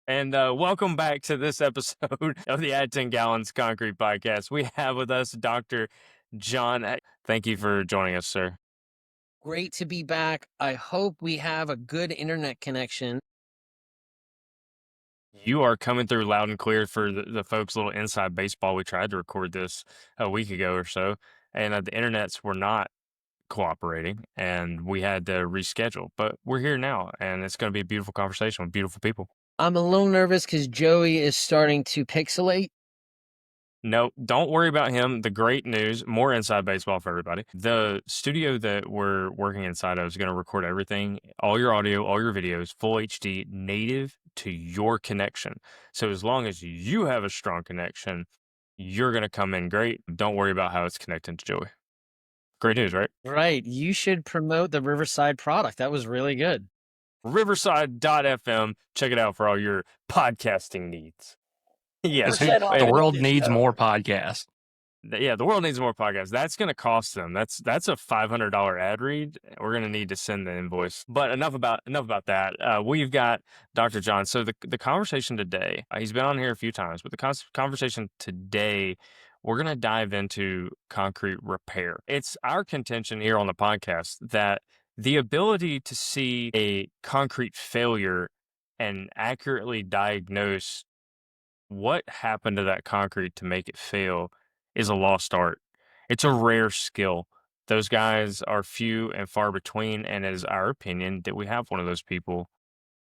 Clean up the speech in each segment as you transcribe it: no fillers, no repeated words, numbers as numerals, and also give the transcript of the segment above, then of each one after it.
And welcome back to this episode of the Add 10 Gallons Concrete Podcast. We have with us Dr. Jon. Thank you for joining us, sir. Great to be back. I hope we have a good internet connection. You are coming through loud and clear for the folks' little inside baseball. We tried to record this a week ago or so, and the internets were not cooperating, and we had to reschedule. But we're here now, and it's going to be a beautiful conversation with beautiful people. I'm a little nervous because Joey is starting to pixelate. No, don't worry about him. The great news, more inside baseball for everybody. The studio that we're working inside of is going to record everything, all your audio, all your videos, full HD, native to your connection. So as long as you have a strong connection, you're going to come in great. Don't worry about how it's connecting to Joey. Great news, right? Right. You should promote the Riverside product. That was really good. Riverside.fm. Check it out for all your podcasting needs. Yes. The world needs more podcasts. Yeah, the world needs more podcasts. That's going to cost them. That's a $500 ad read. We're going to need to send the invoice. But enough about that. We've got Dr. Jon. So the conversation today, he's been on here a few times, but the conversation today, we're going to dive into concrete repair. It's our contention here on the podcast that the ability to see a concrete failure and accurately diagnose what happened to that concrete to make it fail is a lost art. It's a rare skill. Those guys are few and far between, and it is our opinion that we have one of those people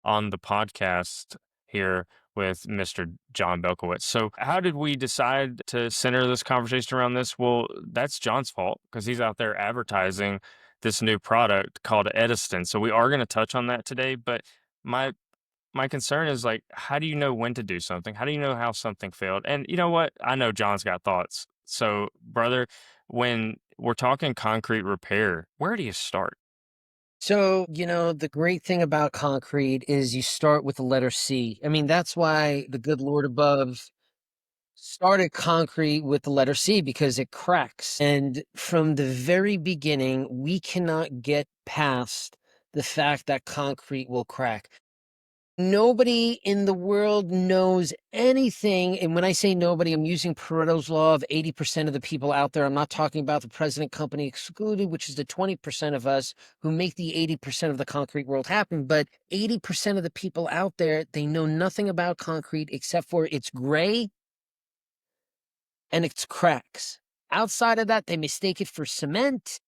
on the podcast here with Mr. Jon Belkowitz. So how did we decide to center this conversation around this? Well, that's Jon's fault because he's out there advertising this new product called Ediston. So we are going to touch on that today, but my concern is like, how do you know when to do something? How do you know how something failed? And you know what? I know Jon's got thoughts. So, brother, when we're talking concrete repair, where do you start? So, the great thing about concrete is you start with the letter C. I mean, that's why the good Lord above started concrete with the letter C because it cracks. And from the very beginning, we cannot get past the fact that concrete will crack. Nobody in the world knows anything. And when I say nobody, I'm using Pareto's law of 80% of the people out there. I'm not talking about the president company excluded, which is the 20% of us who make the 80% of the concrete world happen. But 80% of the people out there, they know nothing about concrete except for it's gray and it's cracks. Outside of that, they mistake it for cement.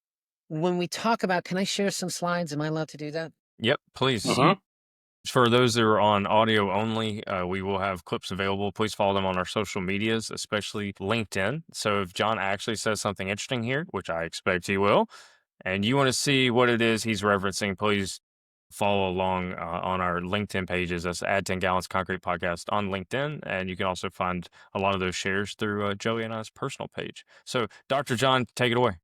When we talk about, can I share some slides? Am I allowed to do that? Yep, please. For those that are on audio only, we will have clips available. Please follow them on our social medias, especially LinkedIn. So if Jon actually says something interesting here, which I expect he will, and you want to see what it is he's referencing, please follow along on our LinkedIn pages. That's Add 10 Gallons Concrete Podcast on LinkedIn. And you can also find a lot of those shares through Joey and I's personal page. So Dr. Jon, take it away.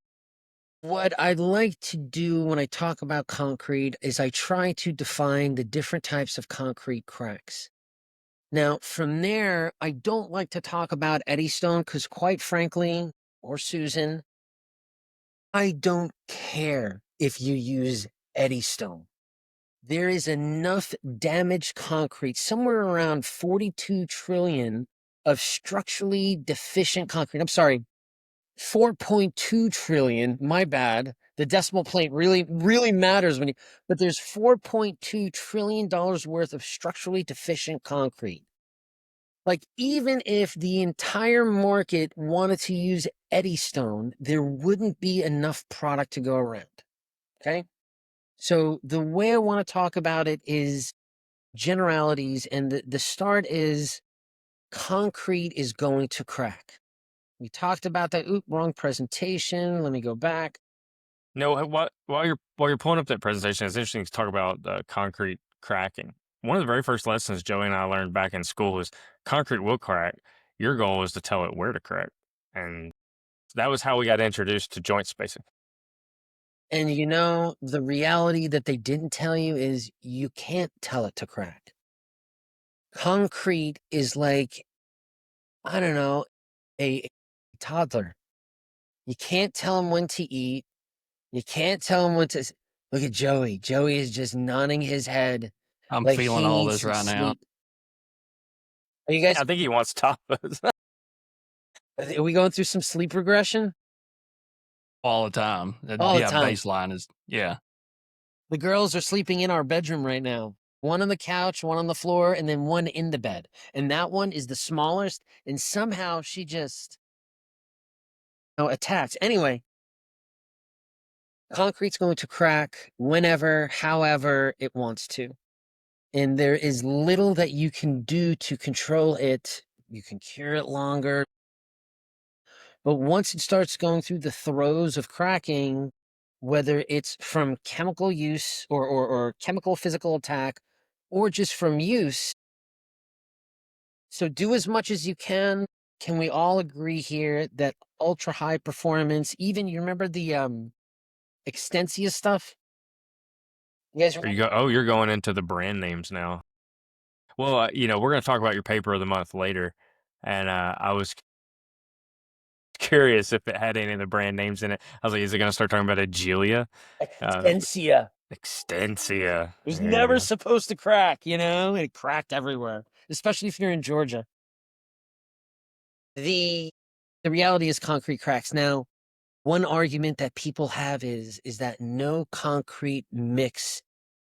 What I'd like to do when I talk about concrete is I try to define the different types of concrete cracks. Now, from there, I don't like to talk about Eddystone because, quite frankly, or Susan, I don't care if you use Eddystone. There is enough damaged concrete, somewhere around 42 trillion of structurally deficient concrete. I'm sorry, 4.2 trillion, my bad. The decimal point really matters but there's $4.2 trillion worth of structurally deficient concrete. Like, even if the entire market wanted to use Eddystone, there wouldn't be enough product to go around. Okay. So the way I want to talk about it is generalities. And the start is concrete is going to crack. We talked about that. Oop, wrong presentation. Let me go back. No, while you're pulling up that presentation, it's interesting to talk about concrete cracking. One of the very first lessons Joey and I learned back in school is concrete will crack. Your goal is to tell it where to crack, and that was how we got introduced to joint spacing. And the reality that they didn't tell you is you can't tell it to crack. Concrete is like, I don't know, a toddler. You can't tell him when to eat. You can't tell him when to. Look at Joey. Joey is just nodding his head. I'm like feeling he all needs this some right now. sleep. Are you guys? I think he wants tacos. Are we going through some sleep regression? all the time. All the Yeah, time. baseline is yeah. The girls are sleeping in our bedroom right now. One on the couch, one on the floor, and then one in the bed. And that one is the smallest. And somehow she just attacks. Anyway, concrete's going to crack whenever, however it wants to. And there is little that you can do to control it. You can cure it longer. But once it starts going through the throes of cracking, whether it's from chemical use or chemical physical attack, or just from use, so do as much as you can. Can we all agree here that ultra high performance, even you remember the Extensia stuff? You guys Or you remember? go, oh, you're going into the brand names now. Well, we're going to talk about your paper of the month later, and I was curious if it had any of the brand names in it. I was like, is it going to start talking about Agilia? Extensia. Extensia. It was There you never go. supposed to crack, it cracked everywhere, especially if you're in Georgia. The reality is concrete cracks. Now, one argument that people have is that no concrete mix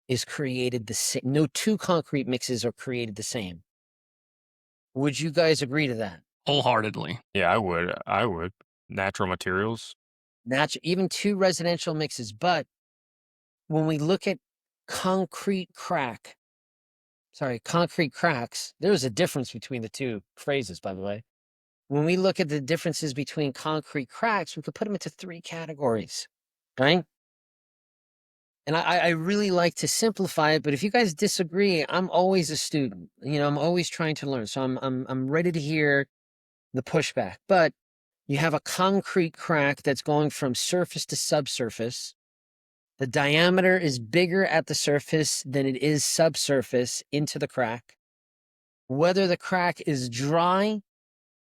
is created the same. No two concrete mixes are created the same. Would you guys agree to that? Wholeheartedly. Yeah, I would. I would. Natural materials. Even two residential mixes. But when we look at concrete concrete cracks, there's a difference between the two phrases, by the way. When we look at the differences between concrete cracks, we could put them into three categories, right? And I really like to simplify it, but if you guys disagree, I'm always a student. I'm always trying to learn. So I'm ready to hear the pushback. But you have a concrete crack that's going from surface to subsurface. The diameter is bigger at the surface than it is subsurface into the crack. Whether the crack is dry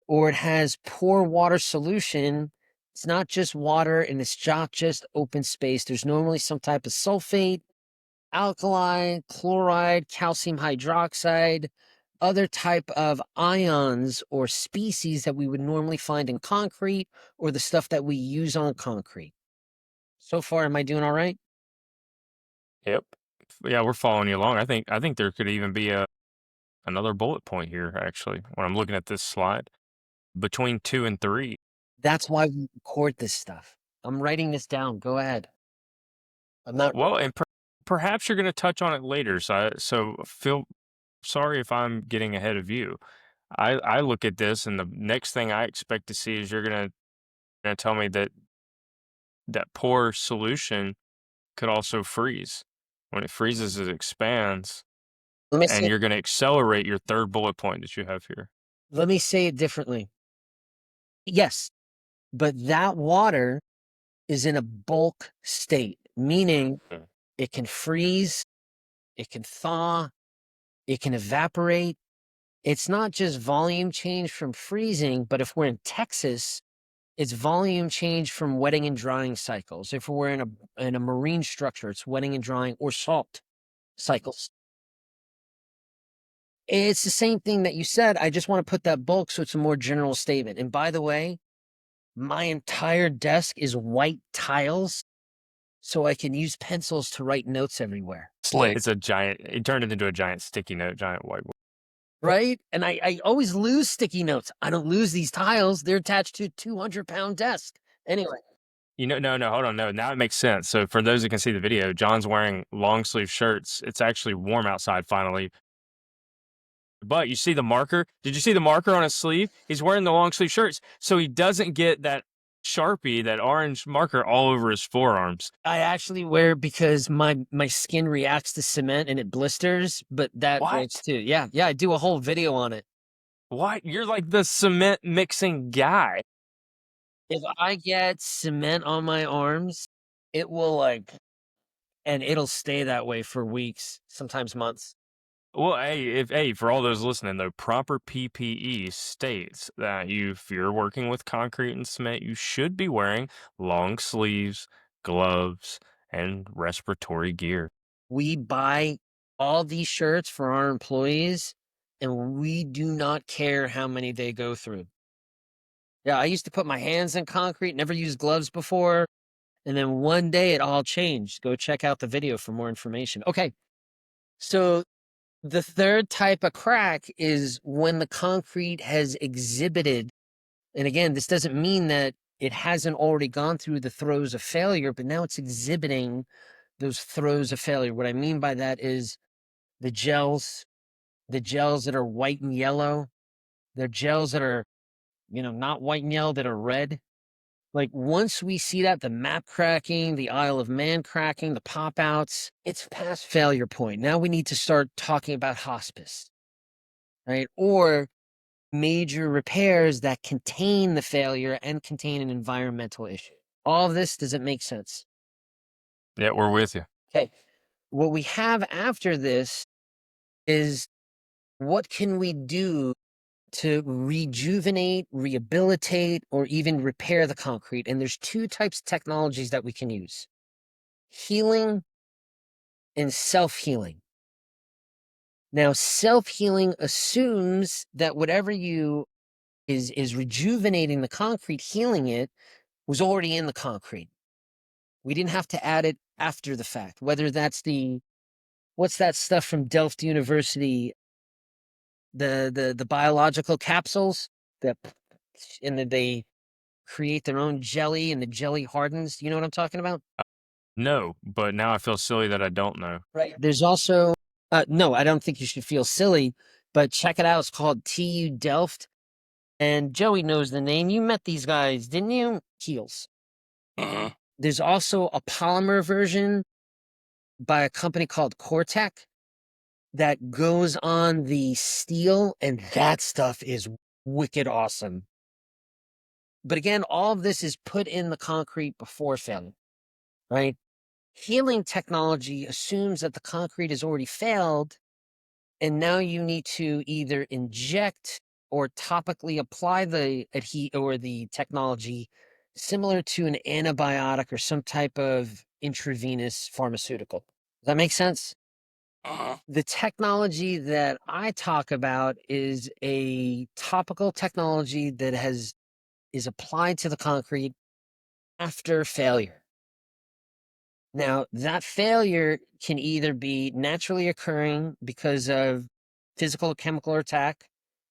or it has poor water solution, it's not just water and it's not just open space. There's normally some type of sulfate, alkali, chloride, calcium hydroxide, other type of ions or species that we would normally find in concrete or the stuff that we use on concrete. So far, am I doing all right? Yep. Yeah, we're following you along. I think there could even be another bullet point here, actually, when I'm looking at this slide. Between 2 and 3. That's why we record this stuff. I'm writing this down. Go ahead. I'm not. Well, and perhaps you're going to touch on it later. So feel sorry if I'm getting ahead of you. I look at this, and the next thing I expect to see is you're gonna tell me that that poor solution could also freeze. When it freezes, it expands, Let me and say. you're gonna accelerate your third bullet point that you have here. Let me say it differently. Yes, but that water is in a bulk state, meaning Mm. it can freeze, it can thaw, it can evaporate. It's not just volume change from freezing, but if we're in Texas, it's volume change from wetting and drying cycles. If we're in a marine structure, it's wetting and drying or salt cycles. It's the same thing that you said. I just want to put that bulk so it's a more general statement. And by the way, my entire desk is white tiles, so I can use pencils to write notes everywhere. Slick. It's a giant. It turned it into a giant sticky note, giant whiteboard. Right? And I always lose sticky notes. I don't lose these tiles. They're attached to a 200-pound desk. Anyway, No, hold on, no. Now it makes sense. So for those who can see the video, John's wearing long sleeve shirts. It's actually warm outside finally. But you see the marker? Did you see the marker on his sleeve? He's wearing the long sleeve shirts, so he doesn't get that Sharpie, that orange marker all over his forearms. I actually wear because my skin reacts to cement and it blisters, but that works What? too. Yeah, I do a whole video on it. What? You're like the cement mixing guy. If I get cement on my arms, it will and it'll stay that way for weeks, sometimes months. Well, hey, for all those listening though, proper PPE states that if you're working with concrete and cement, you should be wearing long sleeves, gloves, and respiratory gear. We buy all these shirts for our employees and we do not care how many they go through. Yeah, I used to put my hands in concrete, never used gloves before, and then one day it all changed. Go check out the video for more information. Okay, so the third type of crack is when the concrete has exhibited, and again, this doesn't mean that it hasn't already gone through the throes of failure, but now it's exhibiting those throes of failure. What I mean by that is the gels, the gels that are white and yellow, they're gels that are, not white and yellow, that are red. Like once we see that, the map cracking, the Isle of Man cracking, the pop outs, it's past failure point. Now we need to start talking about hospice, right? Or major repairs that contain the failure and contain an environmental issue. All of this, does it make sense? Yeah, we're with you. Okay. What we have after this is, what can we do to rejuvenate, rehabilitate, or even repair the concrete? And there's two types of technologies that we can use: healing and self-healing. Now, self-healing assumes that whatever you is rejuvenating the concrete, healing it, was already in the concrete. We didn't have to add it after the fact. Whether that's what's that stuff from Delft University, the biological capsules that, and then they create their own jelly and the jelly hardens. You know what I'm talking about? No, but now I feel silly that I don't know. Right. There's also, no, I don't think you should feel silly, but check it out. It's called TU Delft. And Joey knows the name. You met these guys, didn't you? Heels. Uh-huh. There's also a polymer version by a company called Cortec that goes on the steel, and that stuff is wicked awesome. But again, all of this is put in the concrete before failure, right? Healing technology assumes that the concrete has already failed, and now you need to either inject or topically apply the or the technology, similar to an antibiotic or some type of intravenous pharmaceutical. Does that make sense? Uh-huh. The technology that I talk about is a topical technology that is applied to the concrete after failure. Now, that failure can either be naturally occurring because of physical or chemical attack,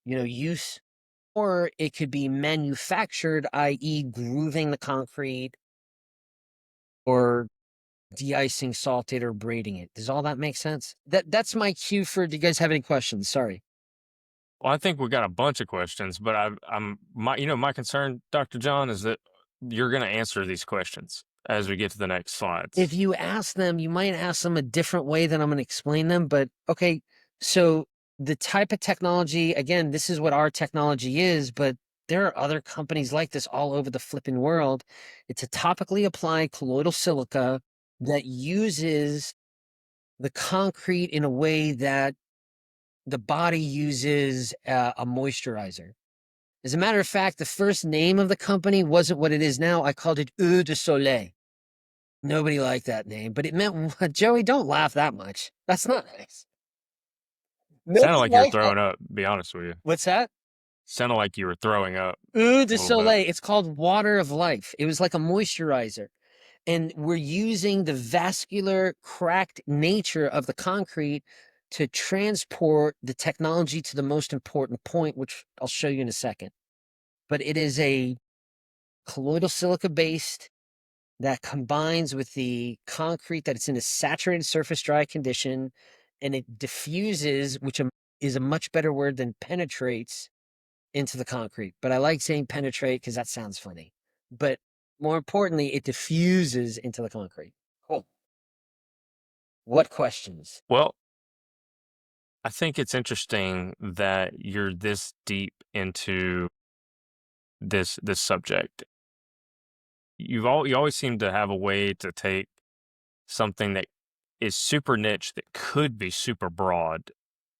use, or it could be manufactured, i.e., grooving the concrete or de-icing, salted, or braiding it. Does all that make sense? That's my cue for. Do you guys have any questions? Sorry. Well, I think we got a bunch of questions, but my concern, Dr. John, is that you're going to answer these questions as we get to the next slides. If you ask them, you might ask them a different way than I'm going to explain them. But okay, so the type of technology, again, this is what our technology is, but there are other companies like this all over the flipping world. It's a topically applied colloidal silica that uses the concrete in a way that the body uses a moisturizer. As a matter of fact, the first name of the company wasn't what it is now. I called it Eau de Soleil. Nobody liked that name, but it meant Joey, don't laugh that much. That's not nice. Sounded Nobody like you were liked that. throwing up, to be honest with you. What's that? Sounded like you were throwing up Eau a de little bit. Soleil. It's called water of life. It was like a moisturizer. And we're using the vascular cracked nature of the concrete to transport the technology to the most important point, which I'll show you in a second. But it is a colloidal silica based that combines with the concrete, that it's in a saturated surface dry condition, and it diffuses, which is a much better word than penetrates, into the concrete. But I like saying penetrate because that sounds funny. But more importantly, it diffuses into the concrete. Cool. What questions? Well, I think it's interesting that you're this deep into this subject. You always seem to have a way to take something that is super niche that could be super broad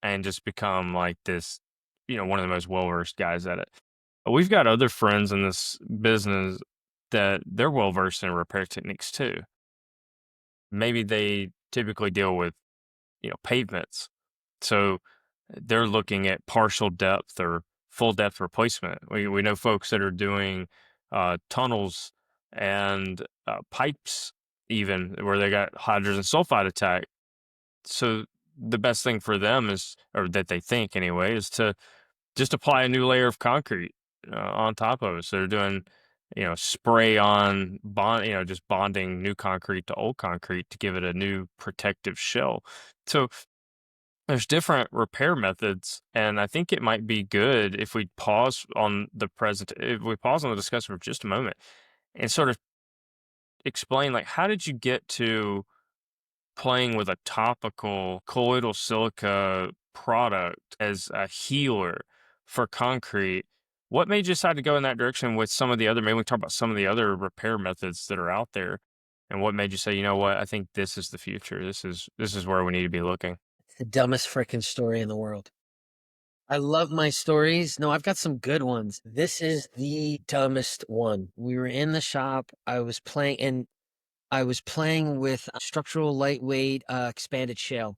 and just become like this, one of the most well-versed guys at it. We've got other friends in this business that they're well-versed in repair techniques too. Maybe they typically deal with, pavements. So they're looking at partial depth or full depth replacement. We know folks that are doing tunnels and pipes, even where they got hydrogen sulfide attack. So the best thing for them is, or that they think anyway, is to just apply a new layer of concrete on top of it. So they're doing, spray on bond, just bonding new concrete to old concrete to give it a new protective shell. So there's different repair methods, and I think it might be good if we pause on if we pause on the discussion for just a moment and sort of explain, like, how did you get to playing with a topical colloidal silica product as a healer for concrete? What made you decide to go in that direction with some of the other, maybe we talk about some of the other repair methods that are out there, and what made you say, you know what, I think this is the future. This is where we need to be looking. It's the dumbest freaking story in the world. I love my stories. No, I've got some good ones. This is the dumbest one. We were in the shop. I was playing with structural lightweight expanded shell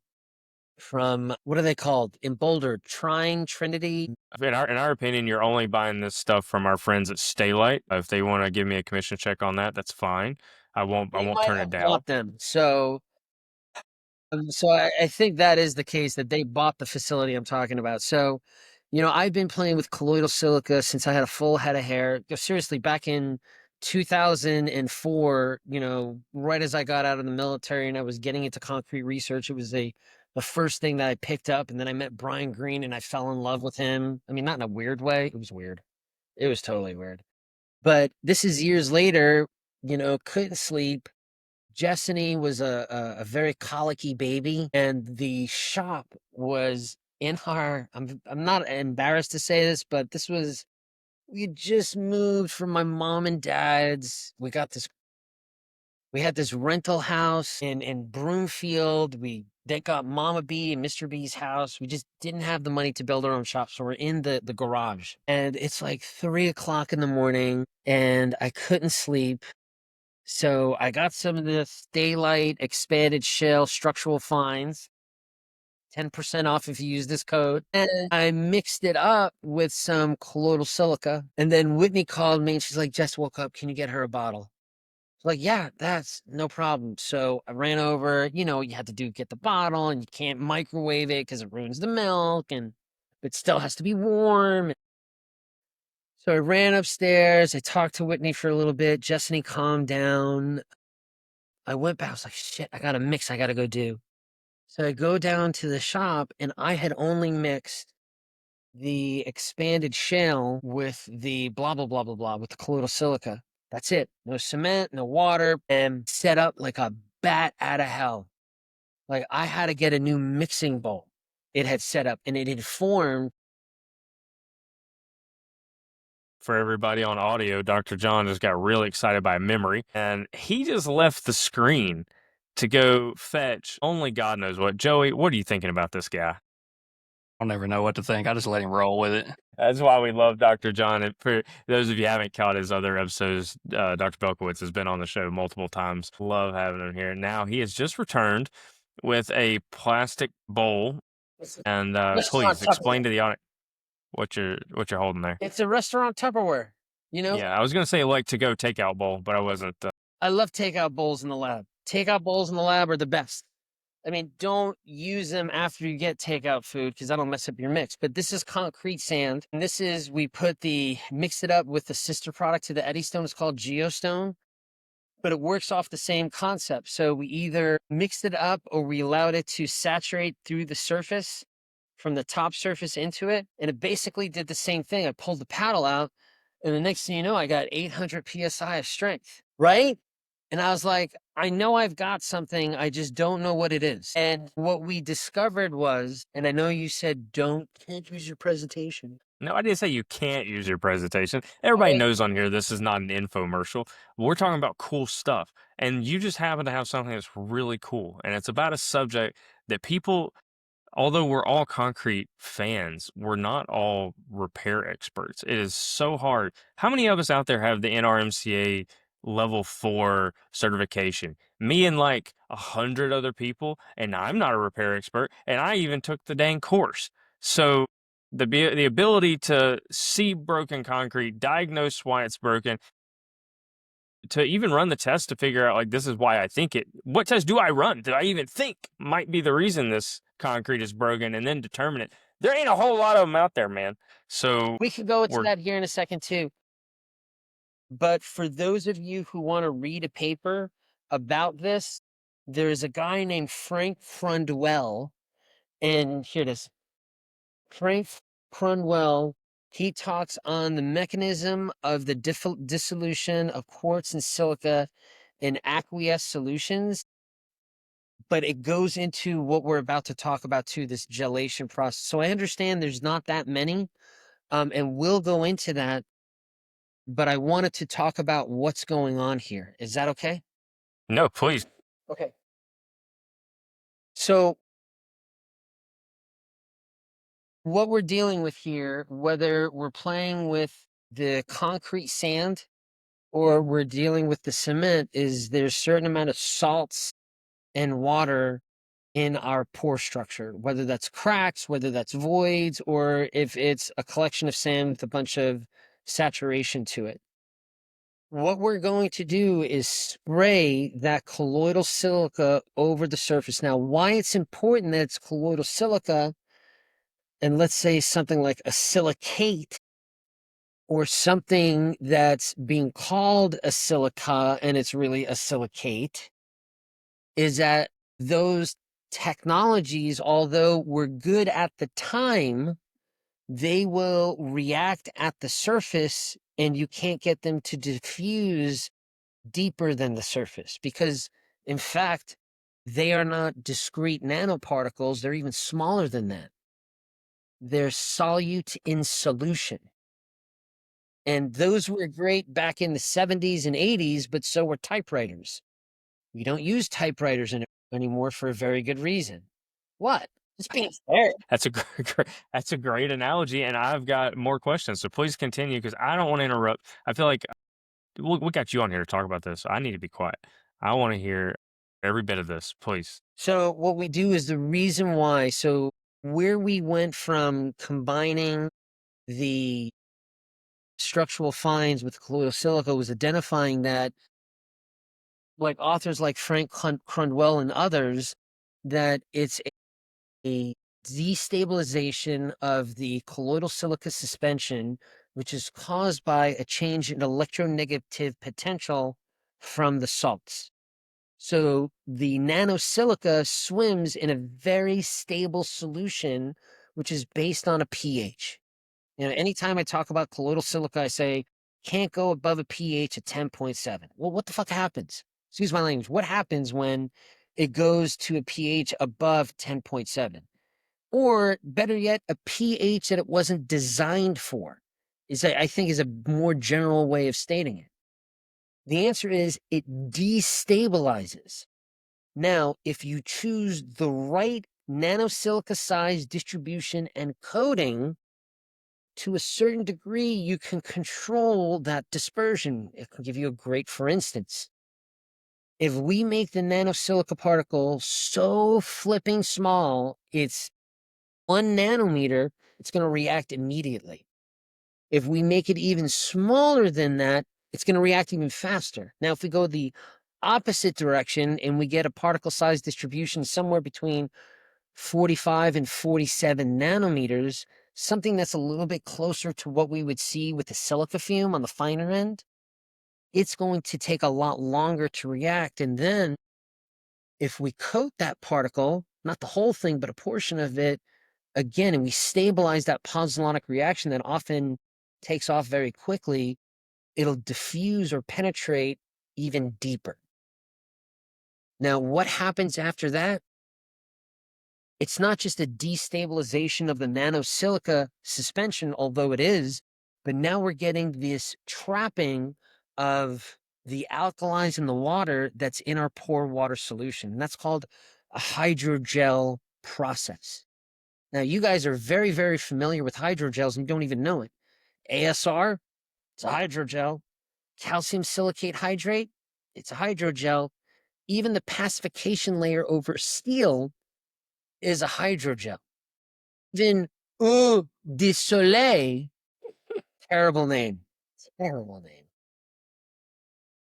from, what are they called? In Boulder, Trine, Trinity. In our opinion, you're only buying this stuff from our friends at Staylight. If they want to give me a commission check on that, that's fine. I won't They might turn it have down. bought them. So I think that is the case, that they bought the facility I'm talking about. So, I've been playing with colloidal silica since I had a full head of hair. Seriously, back in 2004, right as I got out of the military and I was getting into concrete research, it was the first thing that I picked up. And then I met Brian Green and I fell in love with him. I mean, not in a weird way. It was weird. It was totally weird. But this is years later, couldn't sleep. Jessany was a very colicky baby, and the shop was in our. I'm not embarrassed to say this, but we had just moved from my mom and dad's. We had this rental house in Broomfield. They got Mama B and Mr. B's house. We just didn't have the money to build our own shop, so we're in the garage, and it's like 3 o'clock in the morning, and I couldn't sleep. So I got some of this daylight expanded shell structural fines, 10% off if you use this code. And I mixed it up with some colloidal silica. And then Whitney called me and she's like, Jess woke up. Can you get her a bottle? I was like, yeah, that's no problem. So I ran over, you had to get the bottle and you can't microwave it because it ruins the milk and it still has to be warm. So I ran upstairs. I talked to Whitney for a little bit. Jessany calmed down. I went back. I was like, shit, I got a mix I got to go do. So I go down to the shop and I had only mixed the expanded shell with the blah, blah, blah, blah, blah, with the colloidal silica. That's it. No cement, no water, and set up like a bat out of hell. Like I had to get a new mixing bowl. It had set up and it had formed. For everybody on audio, Dr. John just got really excited by memory, and he just left the screen to go fetch only God knows what. Joey, what are you thinking about this guy? I never know what to think. I just let him roll with it. That's why we love Dr. John. And for those of you who haven't caught his other episodes, Dr. Belkowitz has been on the show multiple times. Love having him here. Now he has just returned with a plastic bowl, and please explain to the audience what you're holding there. It's a restaurant Tupperware, Yeah, I was gonna say like to go takeout bowl, but I wasn't. I love takeout bowls in the lab. Takeout bowls in the lab are the best. I mean, don't use them after you get takeout food because that'll mess up your mix. But this is concrete sand. And we mix it up with the sister product to the Eddystone. It's called Geostone, but it works off the same concept. So we either mixed it up or we allowed it to saturate through the surface from the top surface into it. And it basically did the same thing. I pulled the paddle out and the next thing you know, I got 800 PSI of strength, right? And I was like, I know I've got something, I just don't know what it is. And what we discovered was, and I know you said can't use your presentation. No, I didn't say you can't use your presentation. Everybody Okay. knows on here this is not an infomercial. We're talking about cool stuff. And you just happen to have something that's really cool. And it's about a subject that people, although we're all concrete fans, we're not all repair experts. It is so hard. How many of us out there have the NRMCA level 4 certification? Me and like 100 other people, and I'm not a repair expert, and I even took the dang course. So the ability to see broken concrete, diagnose why it's broken, to even run the test to figure out like this is why I think it. What test do I run? Did I even think might be the reason this concrete is broken, and then determine it? There ain't a whole lot of them out there, man. So We could go into we're that here in a second too. But for those of you who want to read a paper about this, there's a guy named Frank Frundwell, and here it is. Frank Crunwell, he talks on the mechanism of the dissolution of quartz and silica in aqueous solutions, but it goes into what we're about to talk about too, this gelation process. So I understand there's not that many, and we'll go into that, but I wanted to talk about what's going on here. Is that okay? no, please. Okay. So what we're dealing with here, whether we're playing with the concrete sand or we're dealing with the cement, is there's a certain amount of salts and water in our pore structure, whether that's cracks, whether that's voids, or if it's a collection of sand with a bunch of saturation to it. What we're going to do is spray that colloidal silica over the surface. Now, why it's important that it's colloidal silica, and let's say something like a silicate or something that's being called a silica and it's really a silicate, is that those technologies, although were good at the time, they will react at the surface and you can't get them to diffuse deeper than the surface because, in fact, they are not discrete nanoparticles. They're even smaller than that. They're solute in solution. And those were great back in the 70s and 80s, but so were typewriters. We don't use typewriters anymore for a very good reason. What? Just being fair. That's a that's a great analogy, and I've got more questions. So please continue because I don't want to interrupt. I feel like we got you on here to talk about this. So I need to be quiet. I want to hear every bit of this, please. So what we do is the reason why. So where we went from combining the structural finds with colloidal silica was identifying that, like authors like Frank Crundwell and others, that it's a destabilization of the colloidal silica suspension, which is caused by a change in electronegative potential from the salts. So the nanosilica swims in a very stable solution, which is based on a pH. You know, anytime I talk about colloidal silica, I say can't go above a pH of 10.7. Well, what the fuck happens? Excuse my language. What happens when it goes to a pH above 10.7? Or better yet, a pH that it wasn't designed for? I think is a more general way of stating it. The answer is it destabilizes. Now, if you choose the right nanosilica size distribution and coating, to a certain degree, you can control that dispersion. It can give you a great, for instance, if we make the nanosilica particle so flipping small, it's 1 nanometer, it's going to react immediately. If we make it even smaller than that, it's going to react even faster. Now, if we go the opposite direction and we get a particle size distribution somewhere between 45 and 47 nanometers, something that's a little bit closer to what we would see with the silica fume on the finer end, it's going to take a lot longer to react. And then if we coat that particle, not the whole thing, but a portion of it, again, and we stabilize that pozzolanic reaction that often takes off very quickly, it'll diffuse or penetrate even deeper. Now, what happens after that? It's not just a destabilization of the nanosilica suspension, although it is, but now we're getting this trapping of the alkalis in the water that's in our pore water solution. And that's called a hydrogel process. Now, you guys are very, very familiar with hydrogels and don't even know it. ASR, it's a hydrogel. Calcium silicate hydrate, it's a hydrogel. Even the pacification layer over steel is a hydrogel. Even Eau de Soleil, terrible name. Terrible name.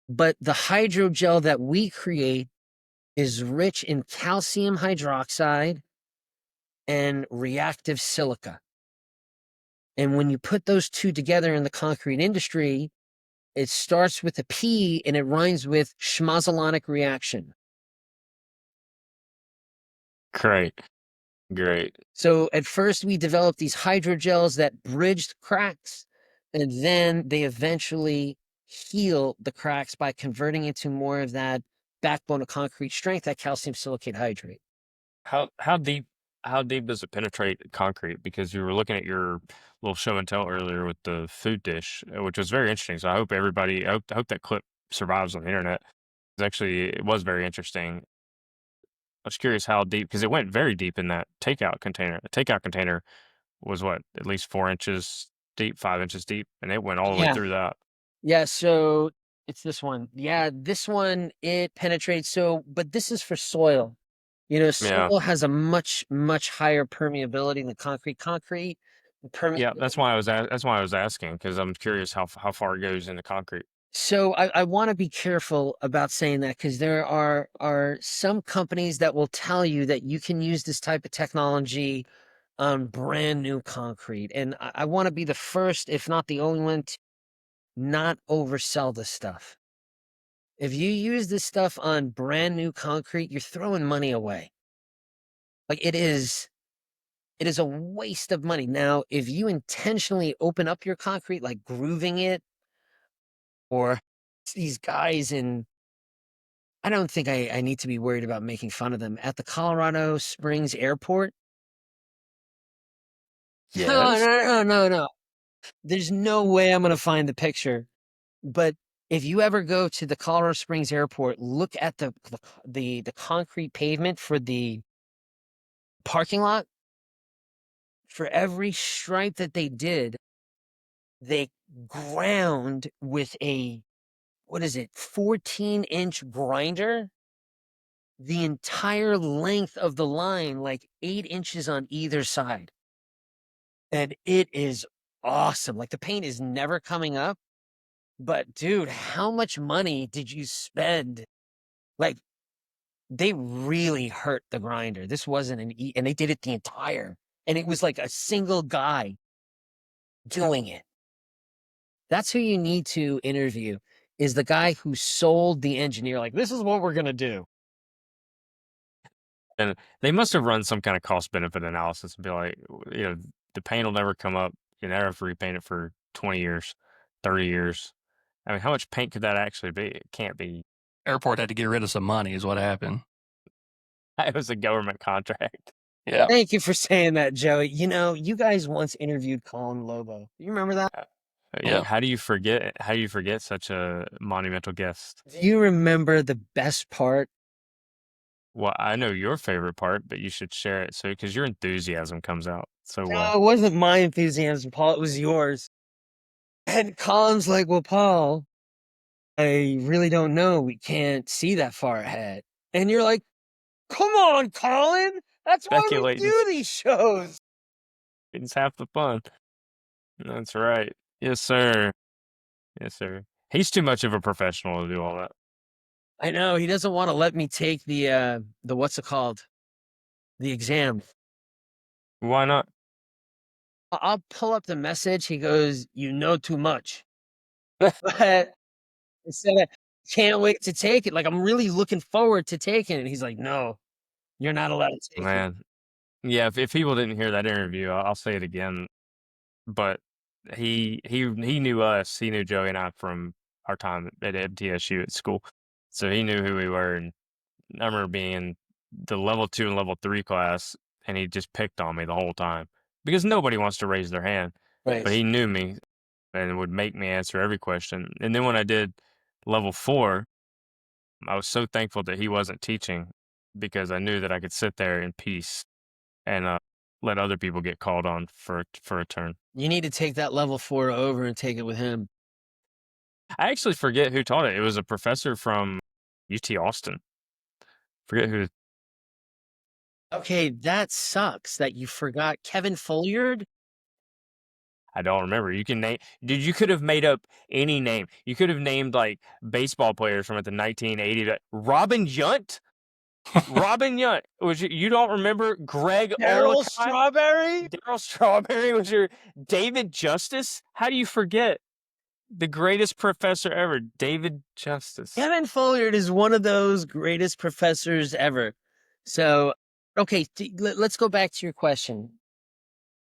But the hydrogel that we create is rich in calcium hydroxide and reactive silica. And when you put those two together in the concrete industry, it starts with a P and it rhymes with schmozzolonic reaction. Great. Great. So at first we developed these hydrogels that bridged cracks, and then they eventually heal the cracks by converting into more of that backbone of concrete strength, that calcium silicate hydrate. How deep does it penetrate concrete? Because you were looking at your little show and tell earlier with the food dish, which was very interesting. So I hope that clip survives on the internet. It was very interesting. I was curious how deep, because it went very deep in that takeout container. The takeout container was what, at least 4 inches deep, 5 inches deep, and it went all the way Yeah. through that. Yeah, so it's this one. Yeah, this one it penetrates. So, but this is for soil. You know, Yeah. soil has a much, much higher permeability than concrete. Concrete Yeah, permeability. that's why I was asking, because I'm curious how far it goes into concrete. So I want to be careful about saying that because there are some companies that will tell you that you can use this type of technology on brand new concrete. And I want to be the first, if not the only one, to not oversell this stuff. If you use this stuff on brand new concrete, you're throwing money away. Like it is a waste of money. Now, if you intentionally open up your concrete, like grooving it, or these guys in, I don't think I need to be worried about making fun of them at the Colorado Springs airport. No, Yes. no, no, no, no. There's no way I'm gonna find the picture. But if you ever go to the Colorado Springs airport, look at the concrete pavement for the parking lot. For every stripe that they did, they ground with a, what is it, 14-inch grinder, the entire length of the line, like 8 inches on either side. And it is awesome. Like the paint is never coming up. But dude, how much money did you spend? Like they really hurt the grinder. This wasn't and they did it the entire, and it was like a single guy doing it. That's who you need to interview, is the guy who sold the engineer, like, this is what we're gonna do. And they must have run some kind of cost benefit analysis and be like, the paint will never come up. You never have to repaint it for 20 years, 30 years. I mean, how much paint could that actually be? It can't be. Airport had to get rid of some money, is what happened. It was a government contract. Yeah. Thank you for saying that, Joey. You know, you guys once interviewed Colin Lobo. You remember that? Uh, Yeah. How do you forget? How do you forget such a monumental guest? Do you remember the best part? Well, I know your favorite part, but you should share it so because your enthusiasm comes out so No, well. it wasn't my enthusiasm, Paul. It was yours. And Colin's like, well, Paul, I really don't know. We can't see that far ahead. And you're like, come on, Colin. That's why we Speculating do these shows. is half the fun. That's right. Yes, sir. Yes, sir. He's too much of a professional to do all that. I know he doesn't want to let me take the what's it called? The exam. Why not? I'll pull up the message. He goes, "You know too much." But instead of can't wait to take it. Like I'm really looking forward to taking it. He's like, "No, you're not allowed to take it." Man. Yeah, if people didn't hear that interview, I'll say it again. But he knew us. He knew Joey and I from our time at MTSU at school. So he knew who we were. And I remember being in the level 2 and level 3 class, and he just picked on me the whole time because nobody wants to raise their hand. But Right. he knew me and would make me answer every question. And then when I did level 4, I was so thankful that he wasn't teaching because I knew that I could sit there in peace and let other people get called on for a turn. You need to take that level 4 over and take it with him. I actually forget who taught it. It was a professor from UT Austin. Forget who. Okay, that sucks that you forgot Kevin Folliard. I don't remember. You can name, dude. You could have made up any name. You could have named like baseball players from the 1980s. Robin Yount. Robin Yount. You don't remember Greg Daryl Olcott? Strawberry? Daryl Strawberry was your David Justice? How do you forget the greatest professor ever, David Justice? Kevin Folliard is one of those greatest professors ever. So, okay, let's go back to your question.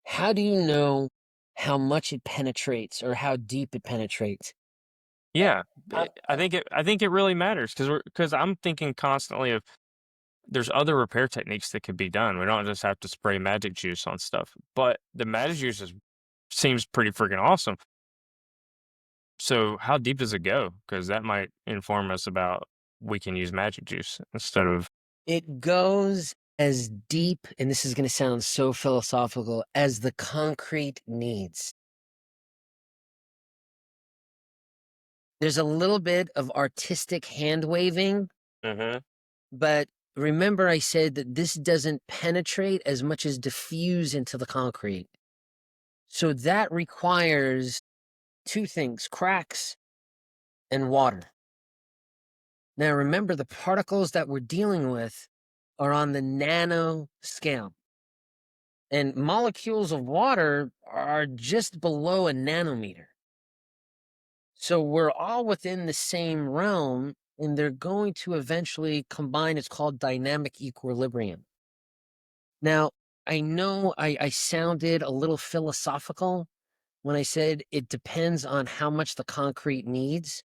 How do you know how much it penetrates or how deep it penetrates? Yeah, Uh, I think it really matters because I'm thinking constantly of there's other repair techniques that could be done. We don't just have to spray magic juice on stuff. But the magic juice seems pretty freaking awesome. So how deep does it go? Because that might inform us about we can use magic juice instead of It goes as deep, and this is going to sound so philosophical, as the concrete needs. There's a little bit of artistic hand waving, Mhm. but remember I said that this doesn't penetrate as much as diffuse into the concrete. So that requires two things, cracks and water. Now remember, the particles that we're dealing with are on the nano scale. And molecules of water are just below a nanometer. So we're all within the same realm, and they're going to eventually combine. It's called dynamic equilibrium. Now, I know I sounded a little philosophical when I said it depends on how much the concrete needs,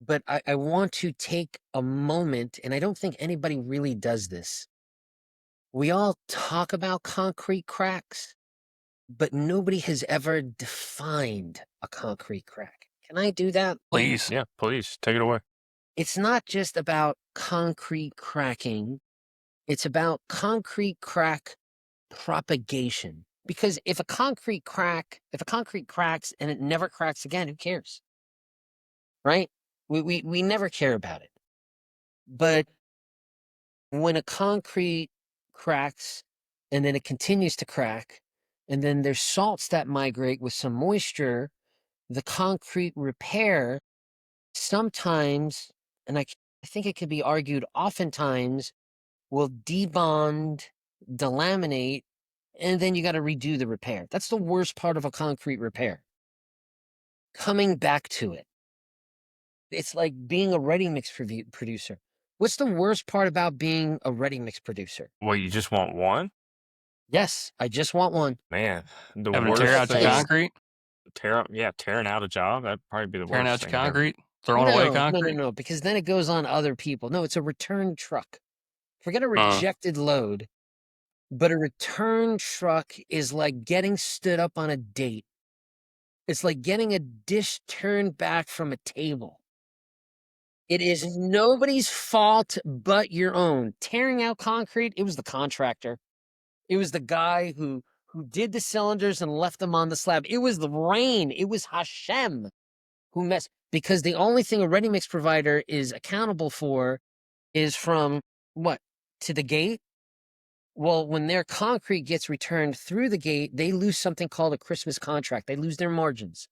but I want to take a moment, and I don't think anybody really does this. We all talk about concrete cracks, but nobody has ever defined a concrete crack. Can I do that? Please. Yeah, please take it away. It's not just about concrete cracking, it's about concrete crack propagation. Because if a concrete cracks and it never cracks again, who cares? Right? We never care about it. But when a concrete cracks and then it continues to crack, and then there's salts that migrate with some moisture, the concrete repair sometimes, and I think it could be argued oftentimes, will debond, delaminate, and then you got to redo the repair. That's the worst part of a concrete repair. Coming back to it. It's like being a ready mix producer. What's the worst part about being a ready mix producer? Well, you just want one? Yes, I just want one. Man, the Having to tear worst out your thing, concrete, tearing out a job, that'd probably be the tearing worst out your thing ever. concrete, throwing away No, no, no, concrete. no, because then it goes on other people. No, it's a return truck. Forget a Uh, rejected load, but a return truck is like getting stood up on a date. It's like getting a dish turned back from a table. It is nobody's fault but your own. Tearing out concrete, it was the contractor. It was the guy who did the cylinders and left them on the slab. It was the rain. It was Hashem who messed, because the only thing a ready mix provider is accountable for is from what? To the gate? Well, when their concrete gets returned through the gate, they lose something called a Christmas contract. They lose their margins.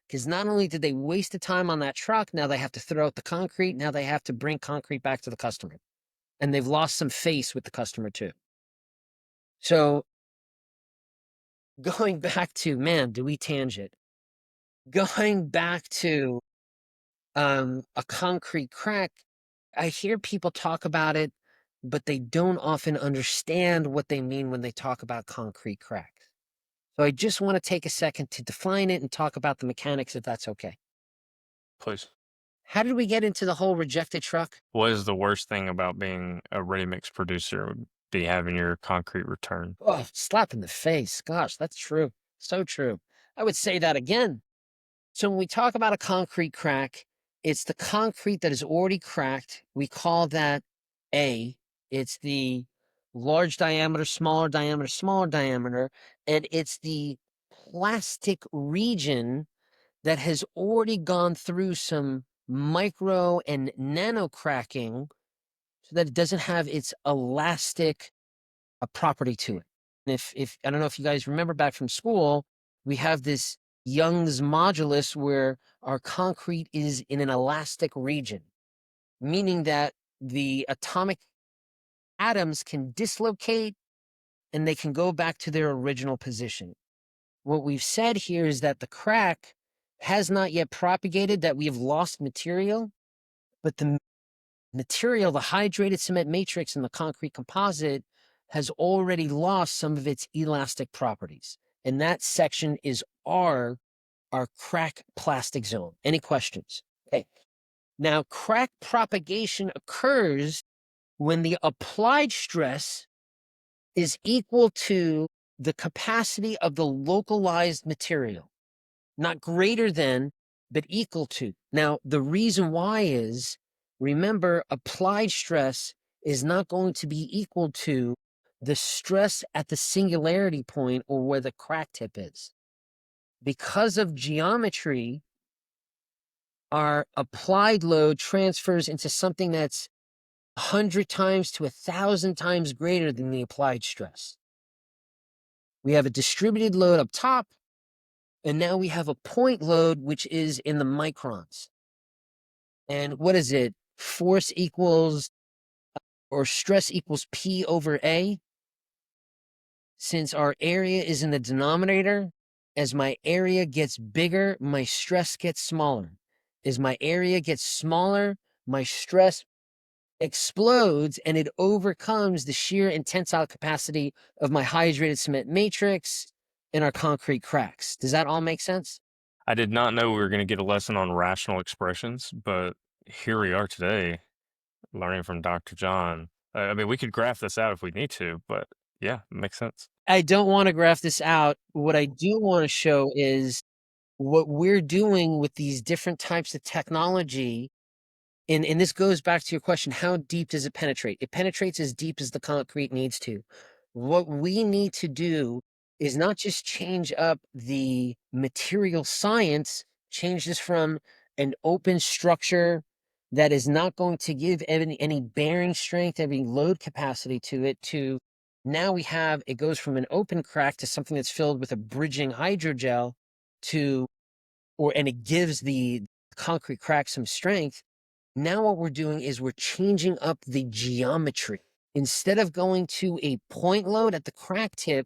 Because not only did they waste the time on that truck, now they have to throw out the concrete. Now they have to bring concrete back to the customer. And they've lost some face with the customer too. So going back to, man, do we tangent? Going back to a concrete crack, I hear people talk about it, but they don't often understand what they mean when they talk about concrete cracks. So I just want to take a second to define it and talk about the mechanics, if that's okay. Please. How did we get into the whole rejected truck? What is the worst thing about being a ready mix producer would be having your concrete return? Oh, slap in the face. Gosh, that's true. So true. I would say that again. So when we talk about a concrete crack, it's the concrete that is already cracked. We call that A. It's the large diameter, smaller diameter, smaller diameter, and it's the plastic region that has already gone through some micro and nano cracking so that it doesn't have its elastic a property to it. And if I don't know if you guys remember back from school, we have this Young's modulus where our concrete is in an elastic region, meaning that the atomic atoms can dislocate and they can go back to their original position. What we've said here is that the crack has not yet propagated, that we have lost material, but the material, the hydrated cement matrix and the concrete composite, has already lost some of its elastic properties. And that section is our crack plastic zone. Any questions? Okay. Now, crack propagation occurs when the applied stress is equal to the capacity of the localized material, not greater than, but equal to. Now, the reason why is, remember, applied stress is not going to be equal to the stress at the singularity point or where the crack tip is. Because of geometry, our applied load transfers into something that's 100 times to 1,000 times greater than the applied stress. We have a distributed load up top, and now we have a point load, which is in the microns. And what is it? Force equals, or stress equals P over A. Since our area is in the denominator, as my area gets bigger, my stress gets smaller. As my area gets smaller, my stress explodes and it overcomes the shear and tensile capacity of my hydrated cement matrix and our concrete cracks. Does that all make sense? I did not know we were going to get a lesson on rational expressions, but here we are today, learning from Dr. John. I mean, we could graph this out if we need to, but yeah, it makes sense. I don't want to graph this out. What I do want to show is what we're doing with these different types of technology. And this goes back to your question, how deep does it penetrate? It penetrates as deep as the concrete needs to. What we need to do is not just change up the material science, change this from an open structure that is not going to give any bearing strength, any load capacity to it, to now we have, it goes from an open crack to something that's filled with a bridging hydrogel to, and it gives the concrete crack some strength. Now what we're doing is we're changing up the geometry. Instead of going to a point load at the crack tip,